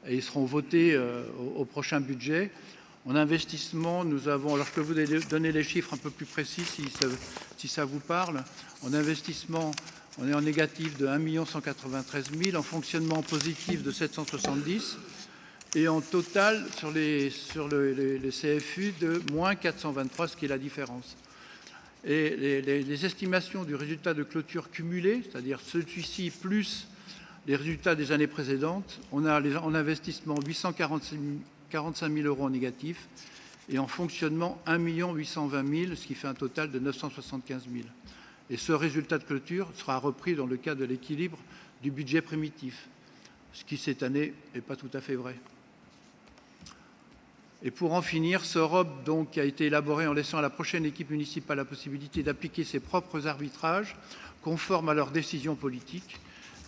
et ils seront votés au prochain budget. En investissement, nous avons, alors je peux vous donner les chiffres un peu plus précis si ça vous parle. En investissement, On est en négatif de 1 193 000, en fonctionnement positif de 770 et en total sur les CFU de moins 423, ce qui est la différence. Et les estimations du résultat de clôture cumulé, c'est-à-dire celui-ci plus les résultats des années précédentes, on a en investissement 845 000 euros en négatif et en fonctionnement 1 820 000, ce qui fait un total de 975 000. Et ce résultat de clôture sera repris dans le cadre de l'équilibre du budget primitif, ce qui cette année n'est pas tout à fait vrai. Et pour en finir, ce ROB donc, a été élaboré en laissant à la prochaine équipe municipale la possibilité d'appliquer ses propres arbitrages conformes à leurs décisions politiques.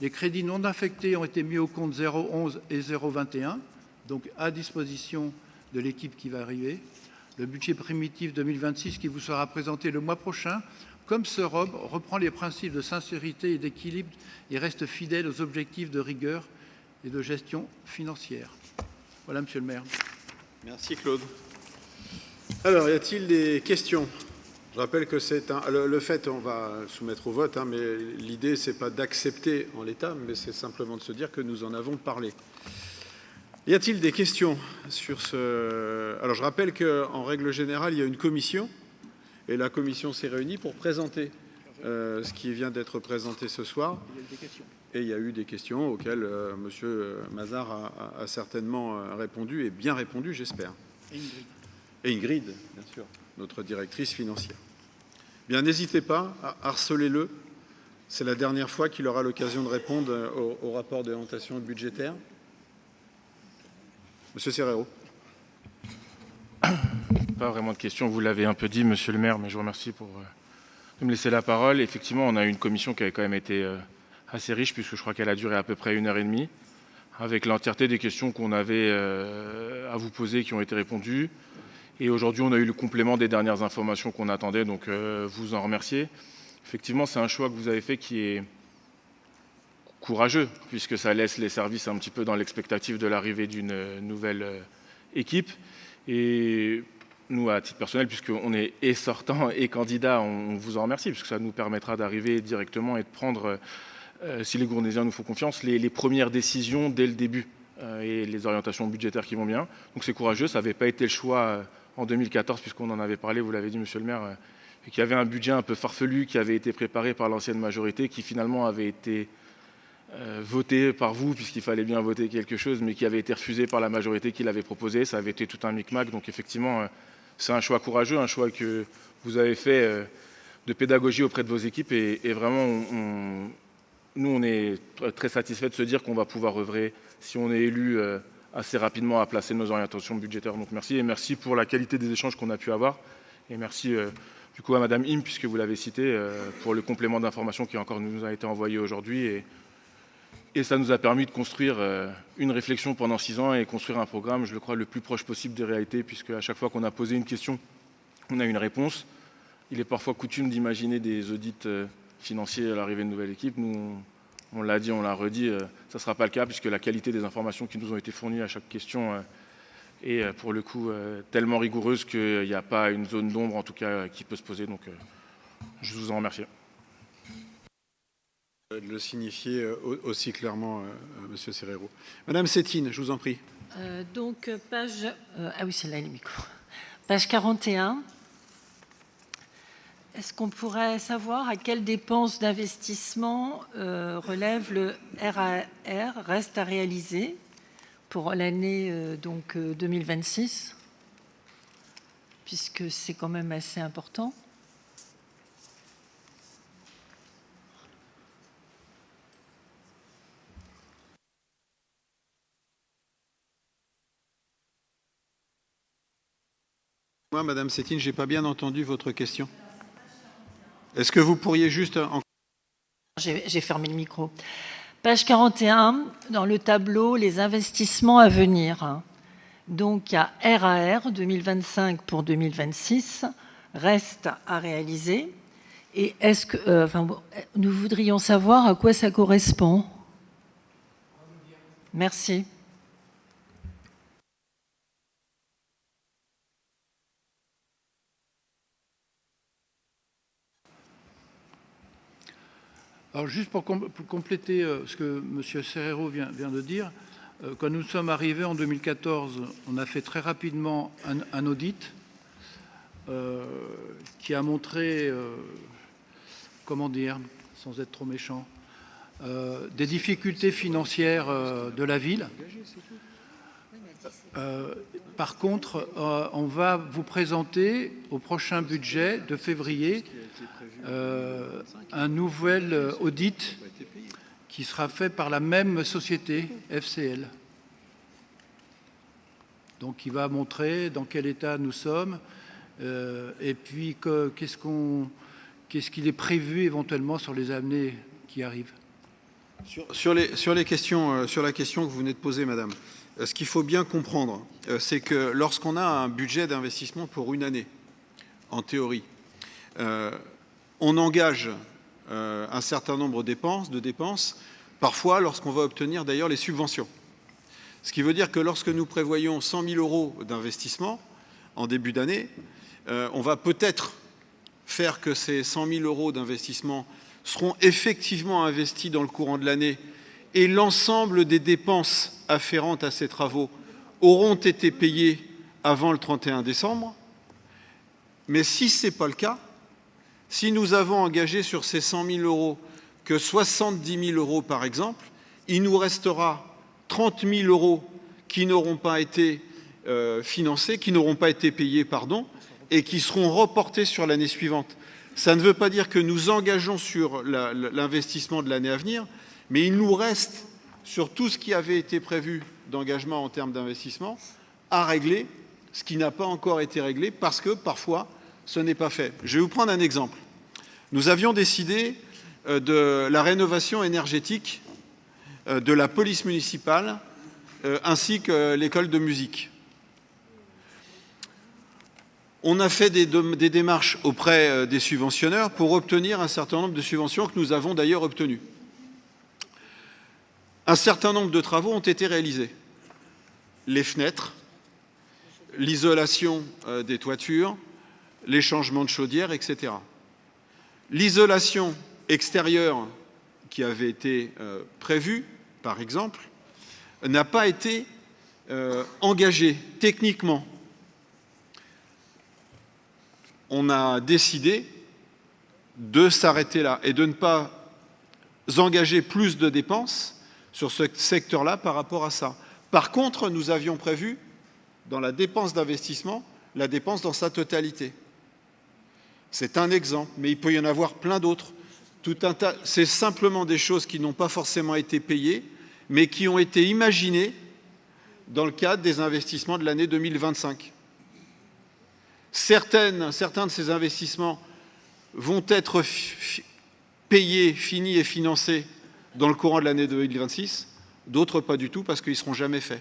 Les crédits non affectés ont été mis au compte 011 et 021, donc à disposition de l'équipe qui va arriver. Le budget primitif 2026 qui vous sera présenté le mois prochain, comme ce ROB, reprend les principes de sincérité et d'équilibre et reste fidèle aux objectifs de rigueur et de gestion financière. Voilà, Monsieur le maire. Merci Claude. Alors, y a-t-il des questions? Je rappelle que c'est le fait, on va soumettre au vote, mais l'idée, c'est pas d'accepter en l'état, mais c'est simplement de se dire que nous en avons parlé. Y a-t-il des questions sur ce... Alors, je rappelle qu'en règle générale, il y a une commission, et la commission s'est réunie pour présenter ce qui vient d'être présenté ce soir. Et il y a eu des questions auxquelles M. Mazard a certainement répondu, et bien répondu, j'espère. Et Ingrid, bien sûr, notre directrice financière. Bien, n'hésitez pas, harcelez-le. C'est la dernière fois qu'il aura l'occasion de répondre au rapport d'orientation budgétaire. Monsieur Serrero. Pas vraiment de questions, vous l'avez un peu dit, monsieur le maire, mais je vous remercie de me laisser la parole. Effectivement, on a eu une commission qui avait quand même été assez riche, puisque je crois qu'elle a duré à peu près 1h30, avec l'entièreté des questions qu'on avait à vous poser qui ont été répondues. Et aujourd'hui, on a eu le complément des dernières informations qu'on attendait, donc vous en remerciez. Effectivement, c'est un choix que vous avez fait qui est courageux, puisque ça laisse les services un petit peu dans l'expectative de l'arrivée d'une nouvelle équipe. Et nous, à titre personnel, puisqu'on est et sortant et candidat, on vous en remercie, puisque ça nous permettra d'arriver directement et de prendre, si les Gournaisiens nous font confiance, les premières décisions dès le début et les orientations budgétaires qui vont bien. Donc c'est courageux, ça n'avait pas été le choix en 2014, puisqu'on en avait parlé, vous l'avez dit, monsieur le maire, qu'il y avait un budget un peu farfelu qui avait été préparé par l'ancienne majorité, qui finalement avait été voté par vous, puisqu'il fallait bien voter quelque chose, mais qui avait été refusé par la majorité qui l'avait proposé. Ça avait été tout un micmac. Donc effectivement, c'est un choix courageux, un choix que vous avez fait de pédagogie auprès de vos équipes. Et vraiment, nous, on est très satisfaits de se dire qu'on va pouvoir œuvrer, si on est élu assez rapidement, à placer nos orientations budgétaires. Donc merci, et merci pour la qualité des échanges qu'on a pu avoir. Et merci du coup à Madame Im, puisque vous l'avez cité, pour le complément d'information qui encore nous a été envoyé aujourd'hui. Et ça nous a permis de construire une réflexion pendant 6 ans et construire un programme, je le crois, le plus proche possible des réalités, puisque à chaque fois qu'on a posé une question, on a une réponse. Il est parfois coutume d'imaginer des audits financiers à l'arrivée de nouvelle équipe. Nous, on l'a dit, on l'a redit, ça ne sera pas le cas, puisque la qualité des informations qui nous ont été fournies à chaque question est pour le coup tellement rigoureuse qu'il n'y a pas une zone d'ombre, en tout cas, qui peut se poser. Donc je vous en remercie. De le signifier aussi clairement, Monsieur Serrero. Madame Sétine, je vous en prie. Donc, page... ah oui, celle-là, le micro. Page 41. Est-ce qu'on pourrait savoir à quelles dépenses d'investissement relève le RAR, reste à réaliser pour l'année 2026, puisque c'est quand même assez important. Moi, Madame Sétine, je n'ai pas bien entendu votre question. Est-ce que vous pourriez juste... J'ai fermé le micro. Page 41, dans le tableau, les investissements à venir. Donc, il y a RAR 2025 pour 2026, reste à réaliser. Et est-ce que... nous voudrions savoir à quoi ça correspond. Merci. Alors juste pour compléter ce que M. Serrero vient de dire, quand nous sommes arrivés en 2014, on a fait très rapidement un audit qui a montré, comment dire, sans être trop méchant, des difficultés financières de la ville. Par contre, on va vous présenter au prochain budget de février un nouvel audit qui sera fait par la même société, FCL. Donc, qui va montrer dans quel état nous sommes et puis qu'est-ce qu'il est prévu éventuellement sur les années qui arrivent. Sur la question que vous venez de poser, madame, ce qu'il faut bien comprendre, c'est que lorsqu'on a un budget d'investissement pour une année, en théorie, on engage un certain nombre de dépenses, parfois lorsqu'on va obtenir d'ailleurs les subventions. Ce qui veut dire que lorsque nous prévoyons 100 000 euros d'investissement en début d'année, on va peut-être faire que ces 100 000 euros d'investissement seront effectivement investis dans le courant de l'année et l'ensemble des dépenses afférentes à ces travaux auront été payées avant le 31 décembre. Mais si ce n'est pas le cas, si nous avons engagé sur ces 100 000 euros que 70 000 euros par exemple, il nous restera 30 000 euros qui n'auront pas été financés, qui n'auront pas été payés, pardon, et qui seront reportés sur l'année suivante. Ça ne veut pas dire que nous engageons sur l'investissement de l'année à venir, mais il nous reste, sur tout ce qui avait été prévu d'engagement en termes d'investissement, à régler ce qui n'a pas encore été réglé parce que parfois ce n'est pas fait. Je vais vous prendre un exemple. Nous avions décidé de la rénovation énergétique de la police municipale ainsi que l'école de musique. On a fait des démarches auprès des subventionneurs pour obtenir un certain nombre de subventions que nous avons d'ailleurs obtenues. Un certain nombre de travaux ont été réalisés. Les fenêtres, l'isolation des toitures, les changements de chaudière, etc. L'isolation extérieure qui avait été prévue, par exemple, n'a pas été engagée techniquement. On a décidé de s'arrêter là et de ne pas engager plus de dépenses sur ce secteur-là par rapport à ça. Par contre, nous avions prévu, dans la dépense d'investissement, la dépense dans sa totalité. C'est un exemple, mais il peut y en avoir plein d'autres. C'est simplement des choses qui n'ont pas forcément été payées, mais qui ont été imaginées dans le cadre des investissements de l'année 2025. Certains de ces investissements vont être payés, finis et financés dans le courant de l'année 2026, d'autres pas du tout parce qu'ils ne seront jamais faits.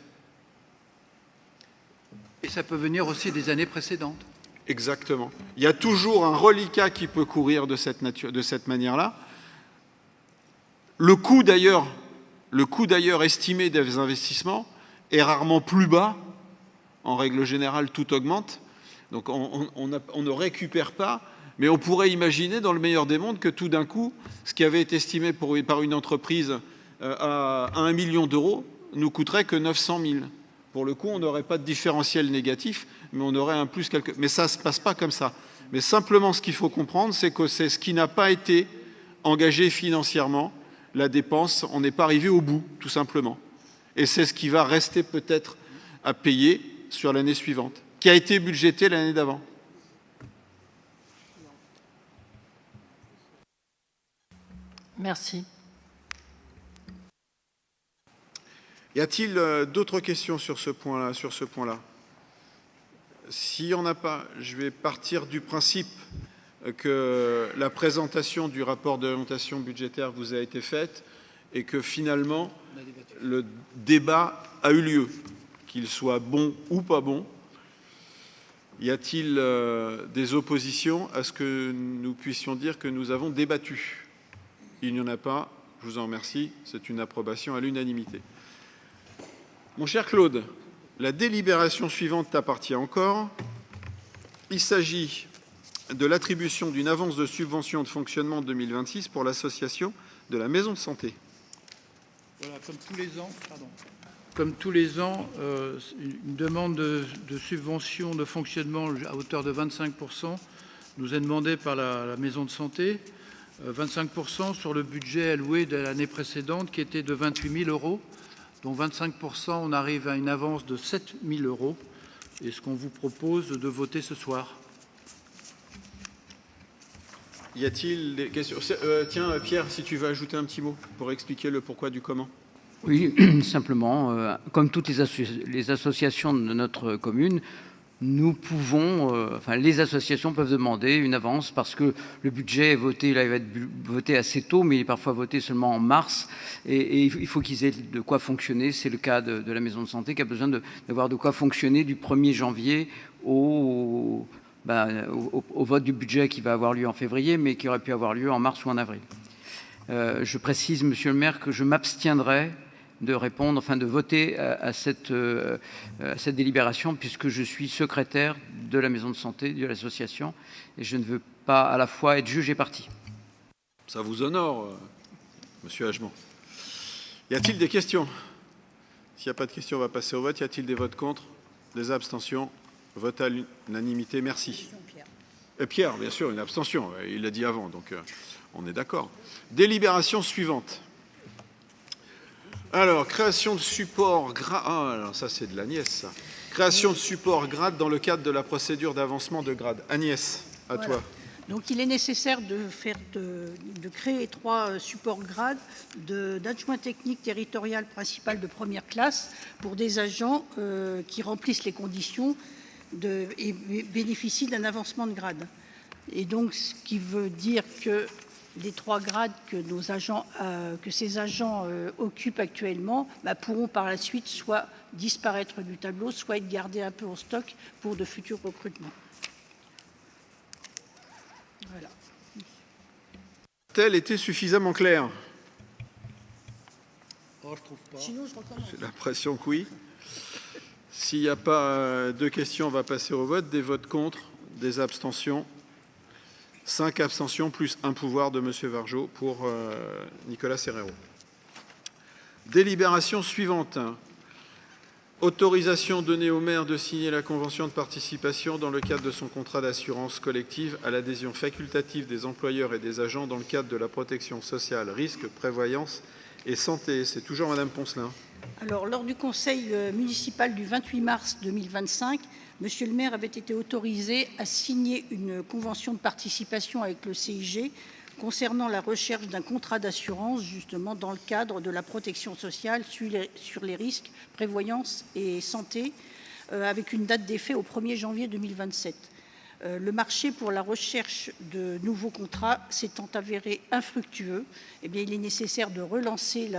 Et ça peut venir aussi des années précédentes. Exactement. Il y a toujours un reliquat qui peut courir de cette manière-là. Le coût d'ailleurs estimé des investissements est rarement plus bas. En règle générale, tout augmente. Donc on ne récupère pas, mais on pourrait imaginer dans le meilleur des mondes que tout d'un coup, ce qui avait été estimé par une entreprise à 1 million d'euros nous coûterait que 900 000. Pour le coup, on n'aurait pas de différentiel négatif, mais on aurait un plus quelque... Mais ça ne se passe pas comme ça. Mais simplement, ce qu'il faut comprendre, c'est que c'est ce qui n'a pas été engagé financièrement, la dépense, on n'est pas arrivé au bout, tout simplement. Et c'est ce qui va rester peut-être à payer sur l'année suivante, qui a été budgété l'année d'avant. Merci. Y a-t-il d'autres questions sur ce point-là, S'il n'y en a pas, je vais partir du principe que la présentation du rapport d'orientation budgétaire vous a été faite et que finalement le débat a eu lieu, qu'il soit bon ou pas bon. Y a-t-il des oppositions à ce que nous puissions dire que nous avons débattu? Il n'y en a pas. Je vous en remercie. C'est une approbation à l'unanimité. Mon cher Claude, la délibération suivante t'appartient encore. Il s'agit de l'attribution d'une avance de subvention de fonctionnement 2026 pour l'association de la maison de santé. Voilà, comme tous les ans, une demande de subvention de fonctionnement à hauteur de 25% nous est demandée par la maison de santé. 25% sur le budget alloué de l'année précédente qui était de 28 000 €, dont 25%, on arrive à une avance de 7 000 €. Et ce qu'on vous propose de voter ce soir. Y a-t-il des questions? Tiens, Pierre, si tu veux ajouter un petit mot pour expliquer le pourquoi du comment. Oui, simplement, comme toutes les associations de notre commune, nous pouvons, les associations peuvent demander une avance parce que le budget est voté, là, il va être voté assez tôt, mais il est parfois voté seulement en mars, et il faut qu'ils aient de quoi fonctionner. C'est le cas de la maison de santé qui a besoin d'avoir de quoi fonctionner du 1er janvier au vote du budget qui va avoir lieu en février, mais qui aurait pu avoir lieu en mars ou en avril. Je précise, Monsieur le maire, que je m'abstiendrai de répondre, de voter à cette délibération, puisque je suis secrétaire de la maison de santé, de l'association, et je ne veux pas à la fois être juge et partie. Ça vous honore, Monsieur Hagement. Y a-t-il des questions? S'il n'y a pas de questions, on va passer au vote. Y a-t-il des votes contre? Des abstentions? Vote à l'unanimité. Merci. Pierre, bien sûr, une abstention. Il l'a dit avant, donc on est d'accord. Délibération suivante. Alors, création de support grade. Ah, alors ça, c'est de l'Agnès, ça. Création de support grade dans le cadre de la procédure d'avancement de grade. Agnès, à toi. Donc, il est nécessaire de créer 3 supports grades d'adjoint technique territorial principal de première classe pour des agents qui remplissent les conditions et bénéficient d'un avancement de grade. Et donc, ce qui veut dire que les 3 grades que ces agents occupent actuellement pourront par la suite soit disparaître du tableau, soit être gardés un peu en stock pour de futurs recrutements. Voilà. A-t-elle été suffisamment clair? Oh, je trouve pas. Sinon, je recommence. J'ai l'impression que oui. S'il n'y a pas de questions, on va passer au vote. Des votes contre, des abstentions. 5 abstentions plus un pouvoir de M. Vargeot pour Nicolas Serrero. Délibération suivante. Autorisation donnée au maire de signer la convention de participation dans le cadre de son contrat d'assurance collective à l'adhésion facultative des employeurs et des agents dans le cadre de la protection sociale, risque, prévoyance et santé. C'est toujours Mme Poncelin. Alors, lors du conseil municipal du 28 mars 2025, Monsieur le maire avait été autorisé à signer une convention de participation avec le CIG concernant la recherche d'un contrat d'assurance, justement dans le cadre de la protection sociale sur les risques, prévoyance et santé, avec une date d'effet au 1er janvier 2027. Le marché pour la recherche de nouveaux contrats s'étant avéré infructueux, il est nécessaire de relancer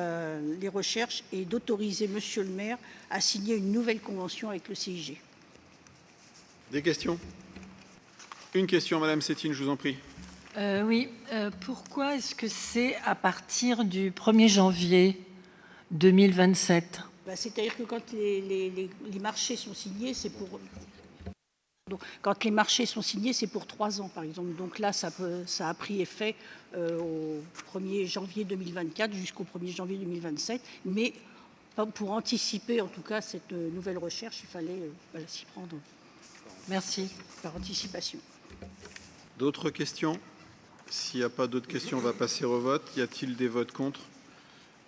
les recherches et d'autoriser Monsieur le maire à signer une nouvelle convention avec le CIG. Des questions? Une question, Madame Sétine, je vous en prie. Oui. Pourquoi est-ce que c'est à partir du 1er janvier 2027? C'est-à-dire que quand les marchés sont signés, c'est pour... Donc, quand les marchés sont signés, c'est pour 3 ans, par exemple. Donc là, ça a pris effet au 1er janvier 2024 jusqu'au 1er janvier 2027. Mais pour anticiper, en tout cas, cette nouvelle recherche, il fallait s'y prendre. Merci. Par anticipation. D'autres questions? S'il n'y a pas d'autres questions, on va passer au vote. Y a-t-il des votes contre?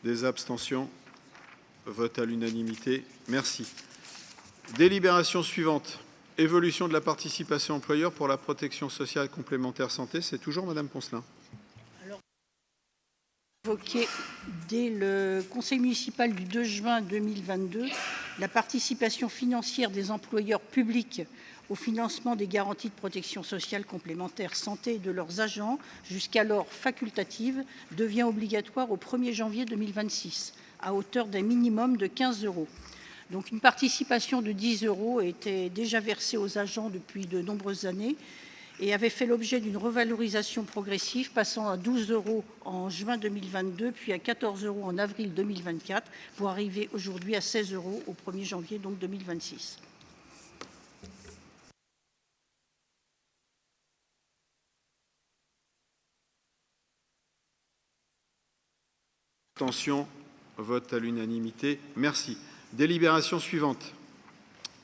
Des abstentions? Vote à l'unanimité. Merci. Délibération suivante. Évolution de la participation employeur pour la protection sociale complémentaire santé. C'est toujours Madame Poncelin. Alors, évoqué dès le conseil municipal du 2 juin 2022, la participation financière des employeurs publics au financement des garanties de protection sociale complémentaire santé de leurs agents, jusqu'alors facultative, devient obligatoire au 1er janvier 2026, à hauteur d'un minimum de 15 €. Donc une participation de 10 € était déjà versée aux agents depuis de nombreuses années et avait fait l'objet d'une revalorisation progressive, passant à 12 € en juin 2022, puis à 14 € en avril 2024, pour arriver aujourd'hui à 16 € au 1er janvier donc 2026. Abstention. Vote à l'unanimité. Merci. Délibération suivante.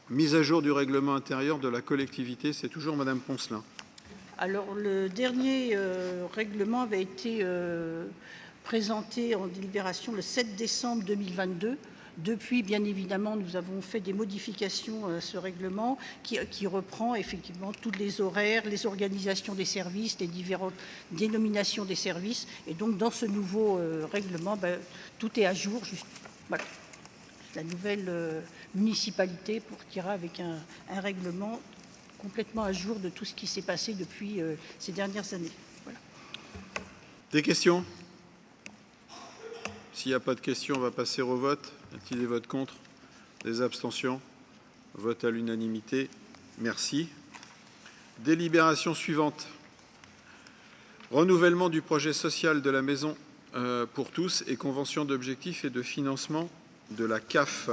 Mise à jour du règlement intérieur de la collectivité. C'est toujours Madame Poncelin. Alors, le dernier règlement avait été présenté en délibération le 7 décembre 2022. Depuis, bien évidemment, nous avons fait des modifications à ce règlement qui reprend effectivement tous les horaires, les organisations des services, les différentes dénominations des services. Et donc, dans ce nouveau règlement, tout est à jour. Voilà. La nouvelle municipalité partira avec un règlement complètement à jour de tout ce qui s'est passé depuis ces dernières années. Voilà. Des questions? S'il n'y a pas de questions, on va passer au vote. Y a-t-il des votes contre? Des abstentions? Vote à l'unanimité. Merci. Délibération suivante. Renouvellement du projet social de la Maison pour tous et convention d'objectifs et de financement de la CAF.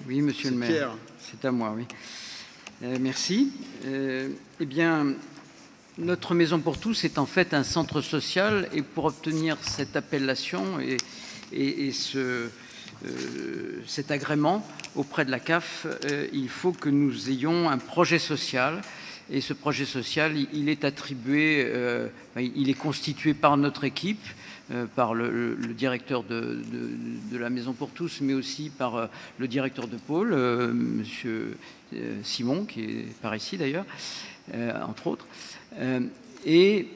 Oui, monsieur le maire. Pierre. C'est à moi, oui. Merci. Eh bien, notre Maison pour tous est en fait un centre social et pour obtenir cette appellation et cet agrément auprès de la CAF, il faut que nous ayons un projet social. Et ce projet social, il est attribué, il est constitué par notre équipe, par le directeur de la Maison pour tous, mais aussi par le directeur de pôle, monsieur Simon, qui est par ici d'ailleurs, entre autres. Et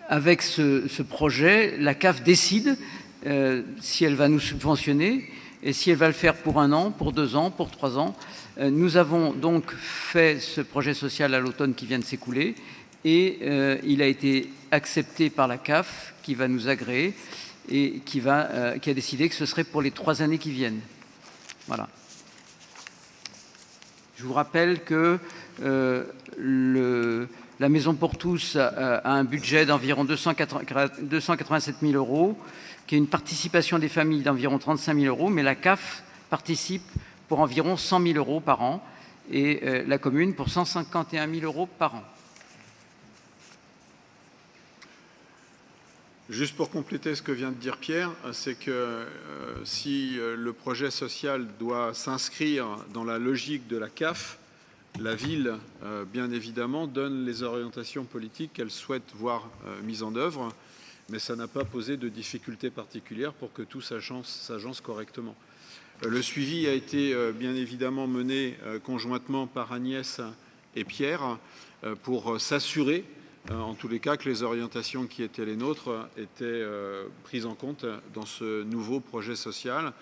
avec ce projet, la CAF décide si elle va nous subventionner et si elle va le faire pour 1 an, pour 2 ans, pour 3 ans. Nous avons donc fait ce projet social à l'automne qui vient de s'écouler et il a été accepté par la CAF qui va nous agréer et qui a décidé que ce serait pour les 3 années qui viennent. Voilà. Je vous rappelle que la Maison pour tous a un budget d'environ 287 000 €, qui est une participation des familles d'environ 35 000 €, mais la CAF participe pour environ 100 000 € par an et la commune pour 151 000 € par an. Juste pour compléter ce que vient de dire Pierre, c'est que si le projet social doit s'inscrire dans la logique de la CAF, la ville, bien évidemment, donne les orientations politiques qu'elle souhaite voir mises en œuvre, mais ça n'a pas posé de difficultés particulières pour que tout s'agence correctement. Le suivi a été bien évidemment mené conjointement par Agnès et Pierre pour s'assurer, en tous les cas, que les orientations qui étaient les nôtres étaient prises en compte dans ce nouveau projet social,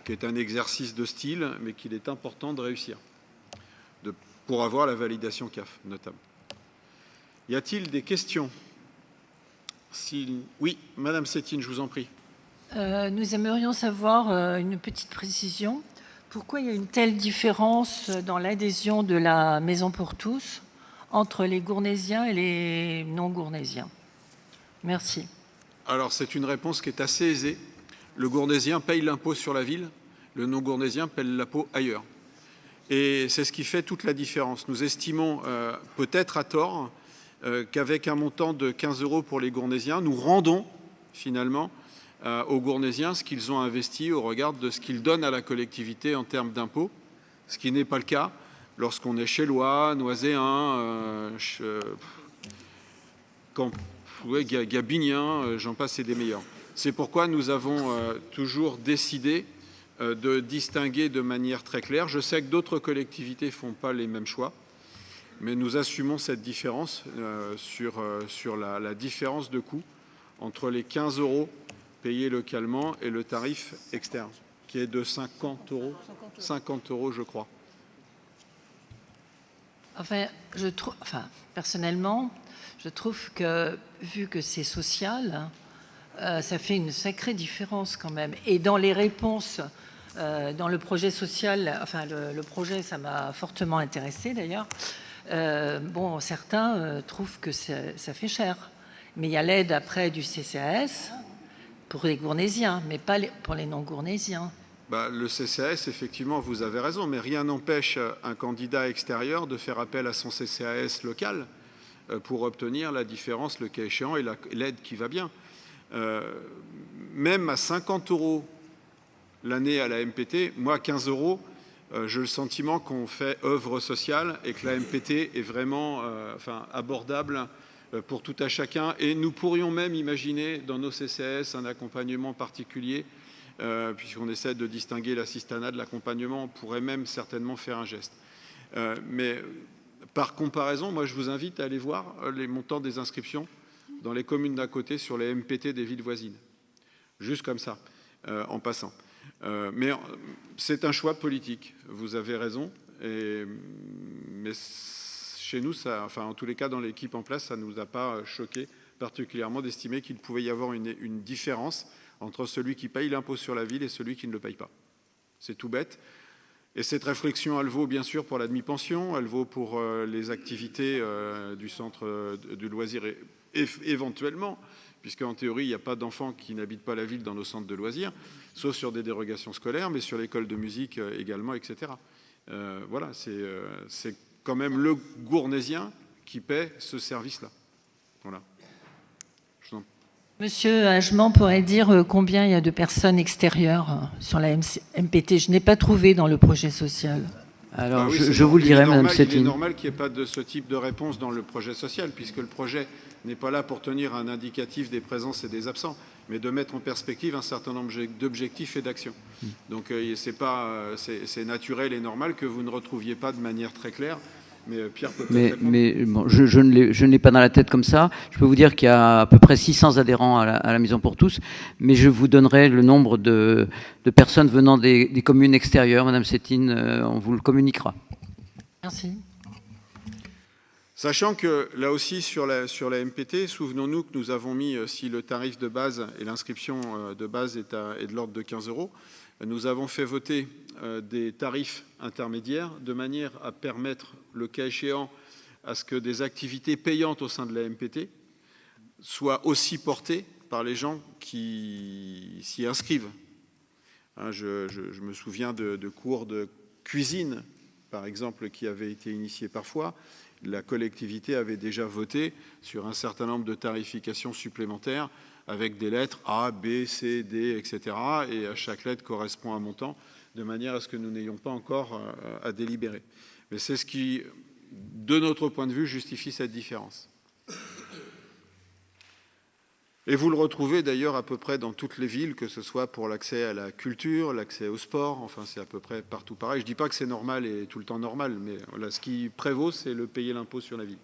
qui est un exercice de style, mais qu'il est important de réussir, pour avoir la validation CAF, notamment. Y a-t-il des questions? Oui, Madame Sétine, je vous en prie. Nous aimerions savoir une petite précision. Pourquoi il y a une telle différence dans l'adhésion de la Maison pour tous entre les Gournaisiens et les non-Gournaisiens? Merci. Alors, c'est une réponse qui est assez aisée. Le Gournaisien paye l'impôt sur la ville, le non-Gournaisien paye l'impôt ailleurs. Et c'est ce qui fait toute la différence. Nous estimons, peut-être à tort, qu'avec un montant de 15 € pour les Gournaisiens, nous rendons finalement aux Gournaisiens ce qu'ils ont investi au regard de ce qu'ils donnent à la collectivité en termes d'impôts, ce qui n'est pas le cas lorsqu'on est Chélois, Noiséen, Gabinien, j'en passe et des meilleurs. C'est pourquoi nous avons toujours décidé de distinguer de manière très claire. Je sais que d'autres collectivités ne font pas les mêmes choix, mais nous assumons cette différence sur la différence de coût entre les 15 € payés localement et le tarif externe, qui est de 50 €. 50 €, je crois. Personnellement, je trouve que, vu que c'est social, ça fait une sacrée différence quand même. Et dans les réponses, dans le projet social, le projet, ça m'a fortement intéressé d'ailleurs. Certains trouvent que ça fait cher. Mais il y a l'aide après du CCAS pour les Gournaisiens, mais pas pour les non-Gournaisiens. Le CCAS, effectivement, vous avez raison, mais rien n'empêche un candidat extérieur de faire appel à son CCAS local pour obtenir la différence, le cas échéant, et l'aide qui va bien. Même à 50 € l'année à la MPT, moi, à 15 €, j'ai le sentiment qu'on fait œuvre sociale et que la MPT est vraiment abordable pour tout à chacun. Et nous pourrions même imaginer dans nos CCAS un accompagnement particulier, puisqu'on essaie de distinguer l'assistanat de l'accompagnement, on pourrait même certainement faire un geste. Mais par comparaison, moi je vous invite à aller voir les montants des inscriptions dans les communes d'à côté sur les MPT des villes voisines. Juste comme ça, en passant. Mais c'est un choix politique, vous avez raison. Mais chez nous, en tous les cas dans l'équipe en place, ça ne nous a pas choqué particulièrement d'estimer qu'il pouvait y avoir une différence entre celui qui paye l'impôt sur la ville et celui qui ne le paye pas. C'est tout bête. Et cette réflexion, elle vaut bien sûr pour la demi-pension, elle vaut pour les activités du centre du loisir éventuellement, puisqu'en théorie, il n'y a pas d'enfants qui n'habitent pas la ville dans nos centres de loisirs, sauf sur des dérogations scolaires, mais sur l'école de musique également, etc. Voilà, c'est quand même le Gournésien qui paie ce service-là. Voilà. Monsieur Agement pourrait dire combien il y a de personnes extérieures sur la MPT. Je n'ai pas trouvé dans le projet social. Alors, je vous le dirai, Madame Settine. Il est normal qu'il n'y ait pas de ce type de réponse dans le projet social, puisque le projet n'est pas là pour tenir un indicatif des présences et des absents, mais de mettre en perspective un certain nombre d'objectifs et d'actions. Donc, c'est naturel et normal que vous ne retrouviez pas de manière très claire. Mais Pierre peut bon, je ne l'ai pas dans la tête comme ça. Je peux vous dire qu'il y a à peu près 600 adhérents à la Maison pour tous, mais je vous donnerai le nombre de personnes venant des communes extérieures. Madame Settine, on vous le communiquera. Merci. Sachant que là aussi sur la MPT, souvenons-nous que nous avons mis, si le tarif de base et l'inscription de base est de l'ordre de 15 €, nous avons fait voter des tarifs intermédiaires de manière à permettre, le cas échéant, à ce que des activités payantes au sein de la MPT soient aussi portées par les gens qui s'y inscrivent. Je me souviens de cours de cuisine, par exemple, qui avaient été initiés parfois. La collectivité avait déjà voté sur un certain nombre de tarifications supplémentaires avec des lettres A, B, C, D, etc. Et à chaque lettre correspond un montant, de manière à ce que nous n'ayons pas encore à délibérer. Mais c'est ce qui, de notre point de vue, justifie cette différence. Et vous le retrouvez d'ailleurs à peu près dans toutes les villes, que ce soit pour l'accès à la culture, l'accès au sport, enfin c'est à peu près partout pareil. Je ne dis pas que c'est normal et tout le temps normal, mais voilà, ce qui prévaut, c'est le payer l'impôt sur la ville.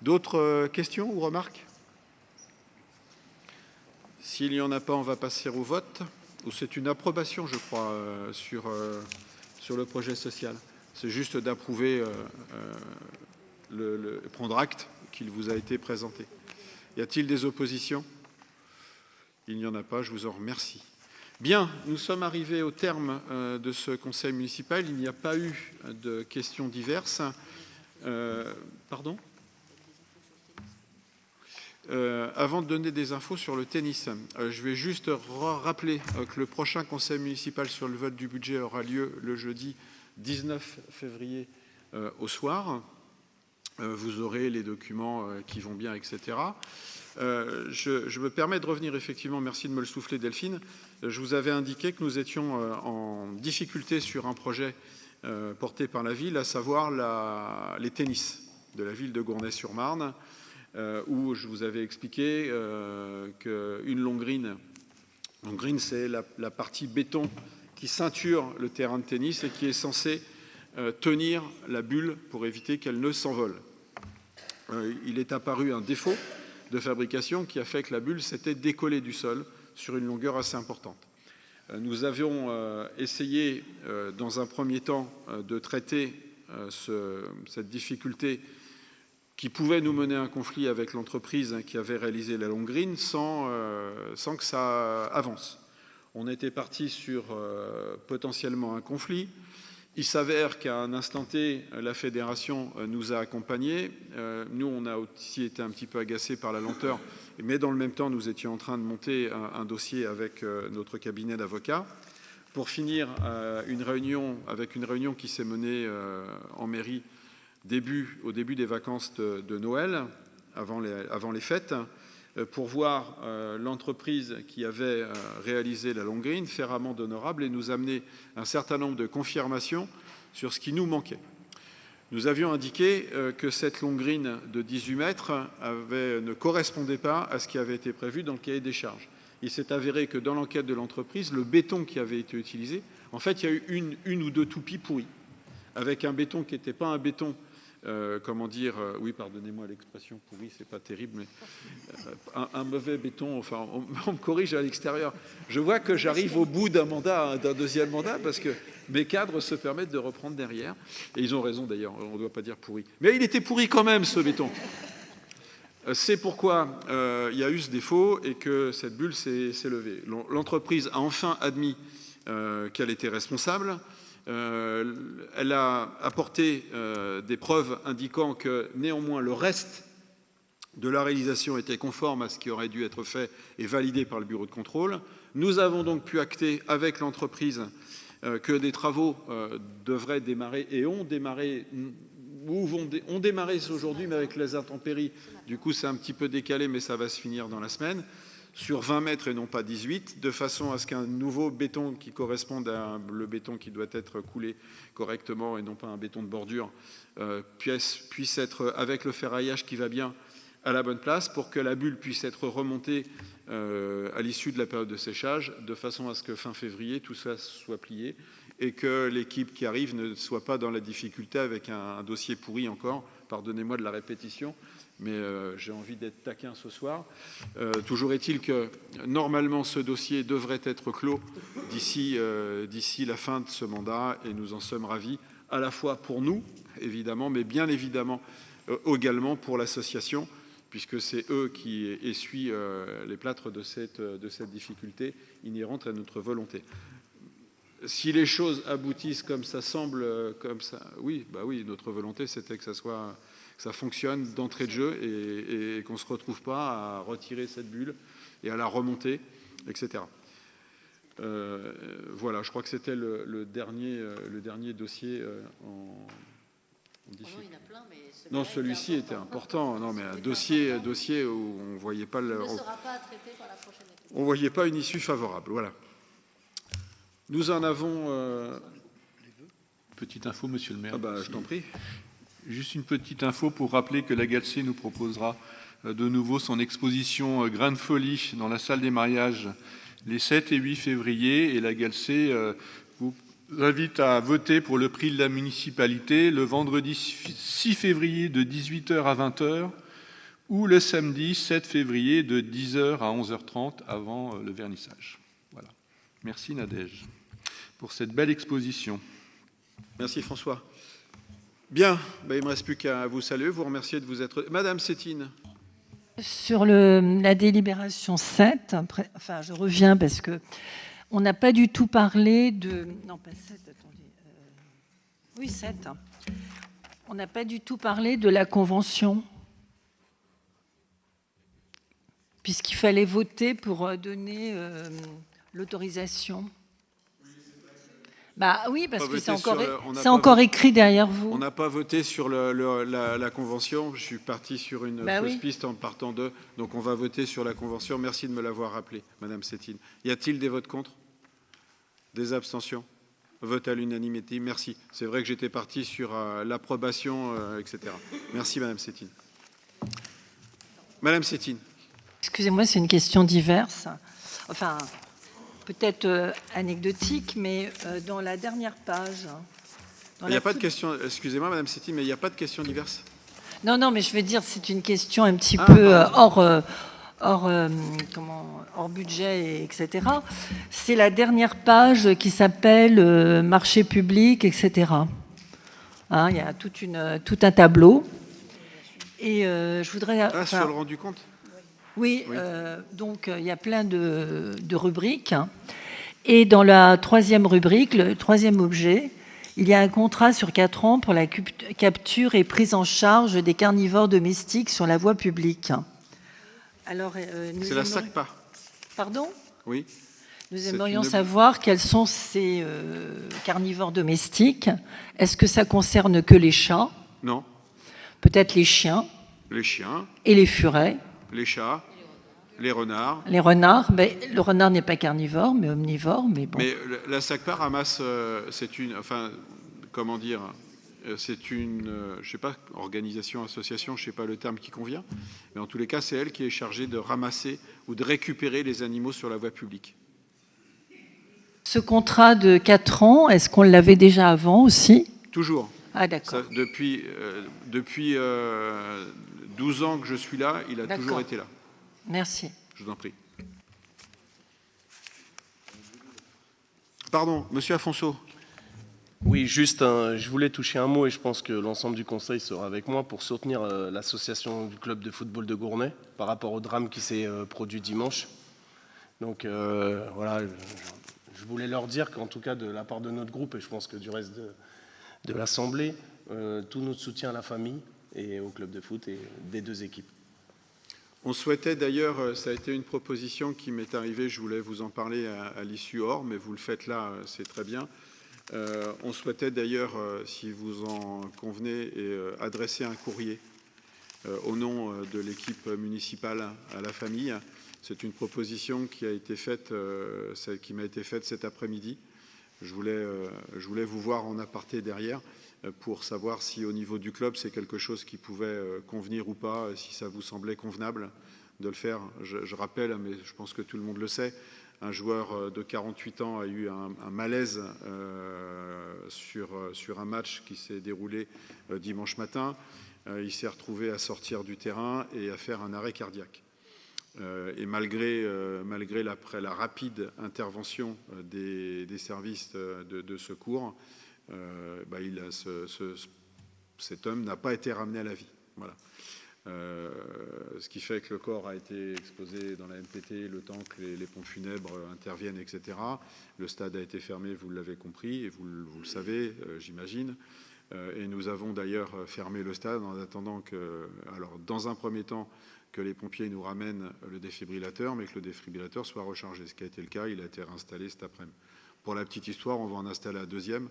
D'autres questions ou remarques ? S'il n'y en a pas, on va passer au vote. Ou c'est une approbation, je crois, sur le projet social. C'est juste d'approuver, prendre acte qu'il vous a été présenté. Y a-t-il des oppositions ? Il n'y en a pas, je vous en remercie. Bien, nous sommes arrivés au terme de ce conseil municipal. Il n'y a pas eu de questions diverses. Pardon ? Avant de donner des infos sur le tennis, je vais juste rappeler que le prochain conseil municipal sur le vote du budget aura lieu le jeudi 19 février au soir. Vous aurez les documents qui vont bien, etc. Je me permets de revenir effectivement, merci de me le souffler Delphine. Je vous avais indiqué que nous étions en difficulté sur un projet porté par la ville, à savoir les tennis de la ville de Gournay-sur-Marne, où je vous avais expliqué qu'une long green c'est la partie béton qui ceinture le terrain de tennis et qui est censée tenir la bulle pour éviter qu'elle ne s'envole. Il est apparu un défaut de fabrication qui a fait que la bulle s'était décollée du sol sur une longueur assez importante. Nous avions essayé, dans un premier temps, de traiter cette difficulté qui pouvait nous mener à un conflit avec l'entreprise qui avait réalisé la long green sans que ça avance. On était parti sur potentiellement un conflit. Il s'avère qu'à un instant T, la fédération nous a accompagnés. Nous, on a aussi été un petit peu agacés par la lenteur, mais dans le même temps, nous étions en train de monter un dossier avec notre cabinet d'avocats. Pour finir, une réunion qui s'est menée en mairie au début des vacances de Noël, avant les fêtes, pour voir l'entreprise qui avait réalisé la long green faire amende honorable et nous amener un certain nombre de confirmations sur ce qui nous manquait. Nous avions indiqué que cette long green de 18 mètres ne correspondait pas à ce qui avait été prévu dans le cahier des charges. Il s'est avéré que dans l'enquête de l'entreprise, le béton qui avait été utilisé, en fait, il y a eu une ou deux toupies pourries, avec un béton qui n'était pas un béton, oui, pardonnez-moi l'expression pourri, c'est pas terrible, mais un mauvais béton, enfin, on me corrige à l'extérieur. Je vois que j'arrive au bout d'un deuxième mandat, parce que mes cadres se permettent de reprendre derrière, et ils ont raison d'ailleurs, on ne doit pas dire pourri. Mais il était pourri quand même, ce béton. C'est pourquoi il y a eu ce défaut et que cette bulle s'est levée. L'entreprise a enfin admis qu'elle était responsable. Elle a apporté des preuves indiquant que néanmoins le reste de la réalisation était conforme à ce qui aurait dû être fait et validé par le bureau de contrôle. Nous avons donc pu acter avec l'entreprise que des travaux devraient démarrer et ont démarré aujourd'hui, mais avec les intempéries, du coup c'est un petit peu décalé, mais ça va se finir dans la semaine, sur 20 mètres et non pas 18, de façon à ce qu'un nouveau béton qui corresponde à le béton qui doit être coulé correctement et non pas un béton de bordure puisse être, avec le ferraillage qui va bien, à la bonne place pour que la bulle puisse être remontée à l'issue de la période de séchage, de façon à ce que fin février, tout ça soit plié et que l'équipe qui arrive ne soit pas dans la difficulté avec un dossier pourri encore. Pardonnez-moi de la répétition, mais j'ai envie d'être taquin ce soir. Toujours est-il que, normalement, ce dossier devrait être clos d'ici la fin de ce mandat, et nous en sommes ravis, à la fois pour nous, évidemment, mais bien évidemment également pour l'association, puisque c'est eux qui essuient les plâtres de cette difficulté inhérente à notre volonté. Si les choses aboutissent comme ça semble, comme ça, oui, notre volonté, c'était que ça fonctionne d'entrée de jeu et qu'on ne se retrouve pas à retirer cette bulle et à la remonter, etc. Voilà, je crois que c'était le dernier dossier en difficulté. Il y en a plein, mais non, celui-ci était important. Non, mais un dossier où on ne voyait pas on voyait pas une issue favorable. Voilà. Nous en avons. Petite info, monsieur le maire. Je t'en prie. Juste une petite info pour rappeler que la GALC nous proposera de nouveau son exposition Grain de folie dans la salle des mariages les 7 et 8 février. Et la GALC vous invite à voter pour le prix de la municipalité le vendredi 6 février de 18h à 20h ou le samedi 7 février de 10h à 11h30 avant le vernissage. Voilà. Merci Nadège pour cette belle exposition. Merci François. Bien, il ne me reste plus qu'à vous saluer, vous remercier de vous être... Madame Sétine. Sur la délibération 7, je reviens parce que on n'a pas du tout parlé de... Non, pas 7, attendez. Oui, 7. On n'a pas du tout parlé de la convention, puisqu'il fallait voter pour donner l'autorisation. Oui, parce que c'est encore écrit derrière vous. On n'a pas voté sur la convention. Je suis parti sur une fausse piste en partant d'eux. Donc on va voter sur la convention. Merci de me l'avoir rappelé, Madame Sétine. Y a-t-il des votes contre? Des abstentions? Vote à l'unanimité. Merci. C'est vrai que j'étais parti sur l'approbation, etc. Merci, Madame Sétine. Madame Sétine. Excusez-moi, c'est une question diverse. Enfin... peut-être anecdotique, mais dans la dernière page... Il n'y a pas de question... Excusez-moi, Madame Sétine, mais il n'y a pas de questions diverses? Non, mais je veux dire, c'est une question un petit peu hors budget, etc. C'est la dernière page qui s'appelle marché public, etc. Il y a tout un tableau. Et je voudrais... sur le rendu compte? Oui, donc il y a plein de rubriques. Et dans la troisième rubrique, le troisième objet, il y a un contrat sur 4 ans pour la capture et prise en charge des carnivores domestiques sur la voie publique. Alors, c'est la SACPA. Pardon? Oui. Nous aimerions savoir quels sont ces carnivores domestiques. Est-ce que ça concerne que les chats? Non. Peut-être les chiens Les chiens, et les furets. les chats, les renards. Les renards, mais le renard n'est pas carnivore, mais omnivore. Mais bon. Mais la SACPA ramasse, c'est une, enfin, comment dire, c'est une, je sais pas, organisation, association, je sais pas le terme qui convient, mais en tous les cas, c'est elle qui est chargée de ramasser ou de récupérer les animaux sur la voie publique. Ce contrat de 4 ans, est-ce qu'on l'avait déjà avant aussi? Toujours. Ah d'accord. Ça, depuis 12 ans que je suis là, il a toujours été là. Merci. Je vous en prie. Pardon, Monsieur Afonso. Oui, juste, je voulais toucher un mot et je pense que l'ensemble du Conseil sera avec moi pour soutenir l'association du club de football de Gournay par rapport au drame qui s'est produit dimanche. Donc voilà, je voulais leur dire qu'en tout cas de la part de notre groupe et je pense que du reste de l'Assemblée, tout notre soutien à la famille et au club de foot et des deux équipes. On souhaitait d'ailleurs, ça a été une proposition qui m'est arrivée, je voulais vous en parler à l'issue hors, mais vous le faites là, c'est très bien. On souhaitait d'ailleurs, si vous en convenez, adresser un courrier au nom de l'équipe municipale à la famille. C'est une proposition qui a été faite, qui m'a été faite cet après-midi. Je voulais vous voir en aparté derrière pour savoir si au niveau du club c'est quelque chose qui pouvait convenir ou pas, si ça vous semblait convenable de le faire. Je rappelle, mais je pense que tout le monde le sait, un joueur de 48 ans a eu un malaise sur un match qui s'est déroulé dimanche matin. Il s'est retrouvé à sortir du terrain et à faire un arrêt cardiaque. Et malgré la rapide intervention des services de secours, cet homme n'a pas été ramené à la vie. Voilà. Ce qui fait que le corps a été exposé dans la MPT le temps que les pompes funèbres interviennent, etc. Le stade a été fermé, vous l'avez compris, et vous le savez, j'imagine. Et nous avons d'ailleurs fermé le stade en attendant que, alors dans un premier temps, que les pompiers nous ramènent le défibrillateur, mais que le défibrillateur soit rechargé. Ce qui a été le cas, il a été réinstallé cet après-midi. Pour la petite histoire, on va en installer un deuxième,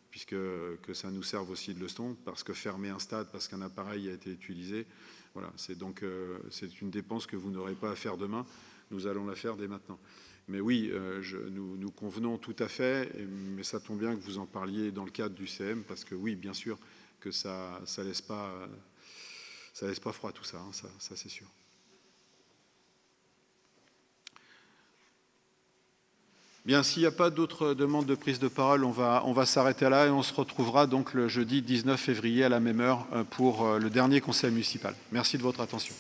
puisque que ça nous serve aussi de leçon, parce que fermer un stade, parce qu'un appareil a été utilisé, voilà, c'est donc c'est une dépense que vous n'aurez pas à faire demain, nous allons la faire dès maintenant. Mais oui, nous convenons tout à fait, mais ça tombe bien que vous en parliez dans le cadre du CM, parce que oui, bien sûr, que ça laisse pas froid tout ça, hein, ça c'est sûr. Bien, s'il n'y a pas d'autres demandes de prise de parole, on va s'arrêter là et on se retrouvera donc le jeudi 19 février à la même heure pour le dernier conseil municipal. Merci de votre attention.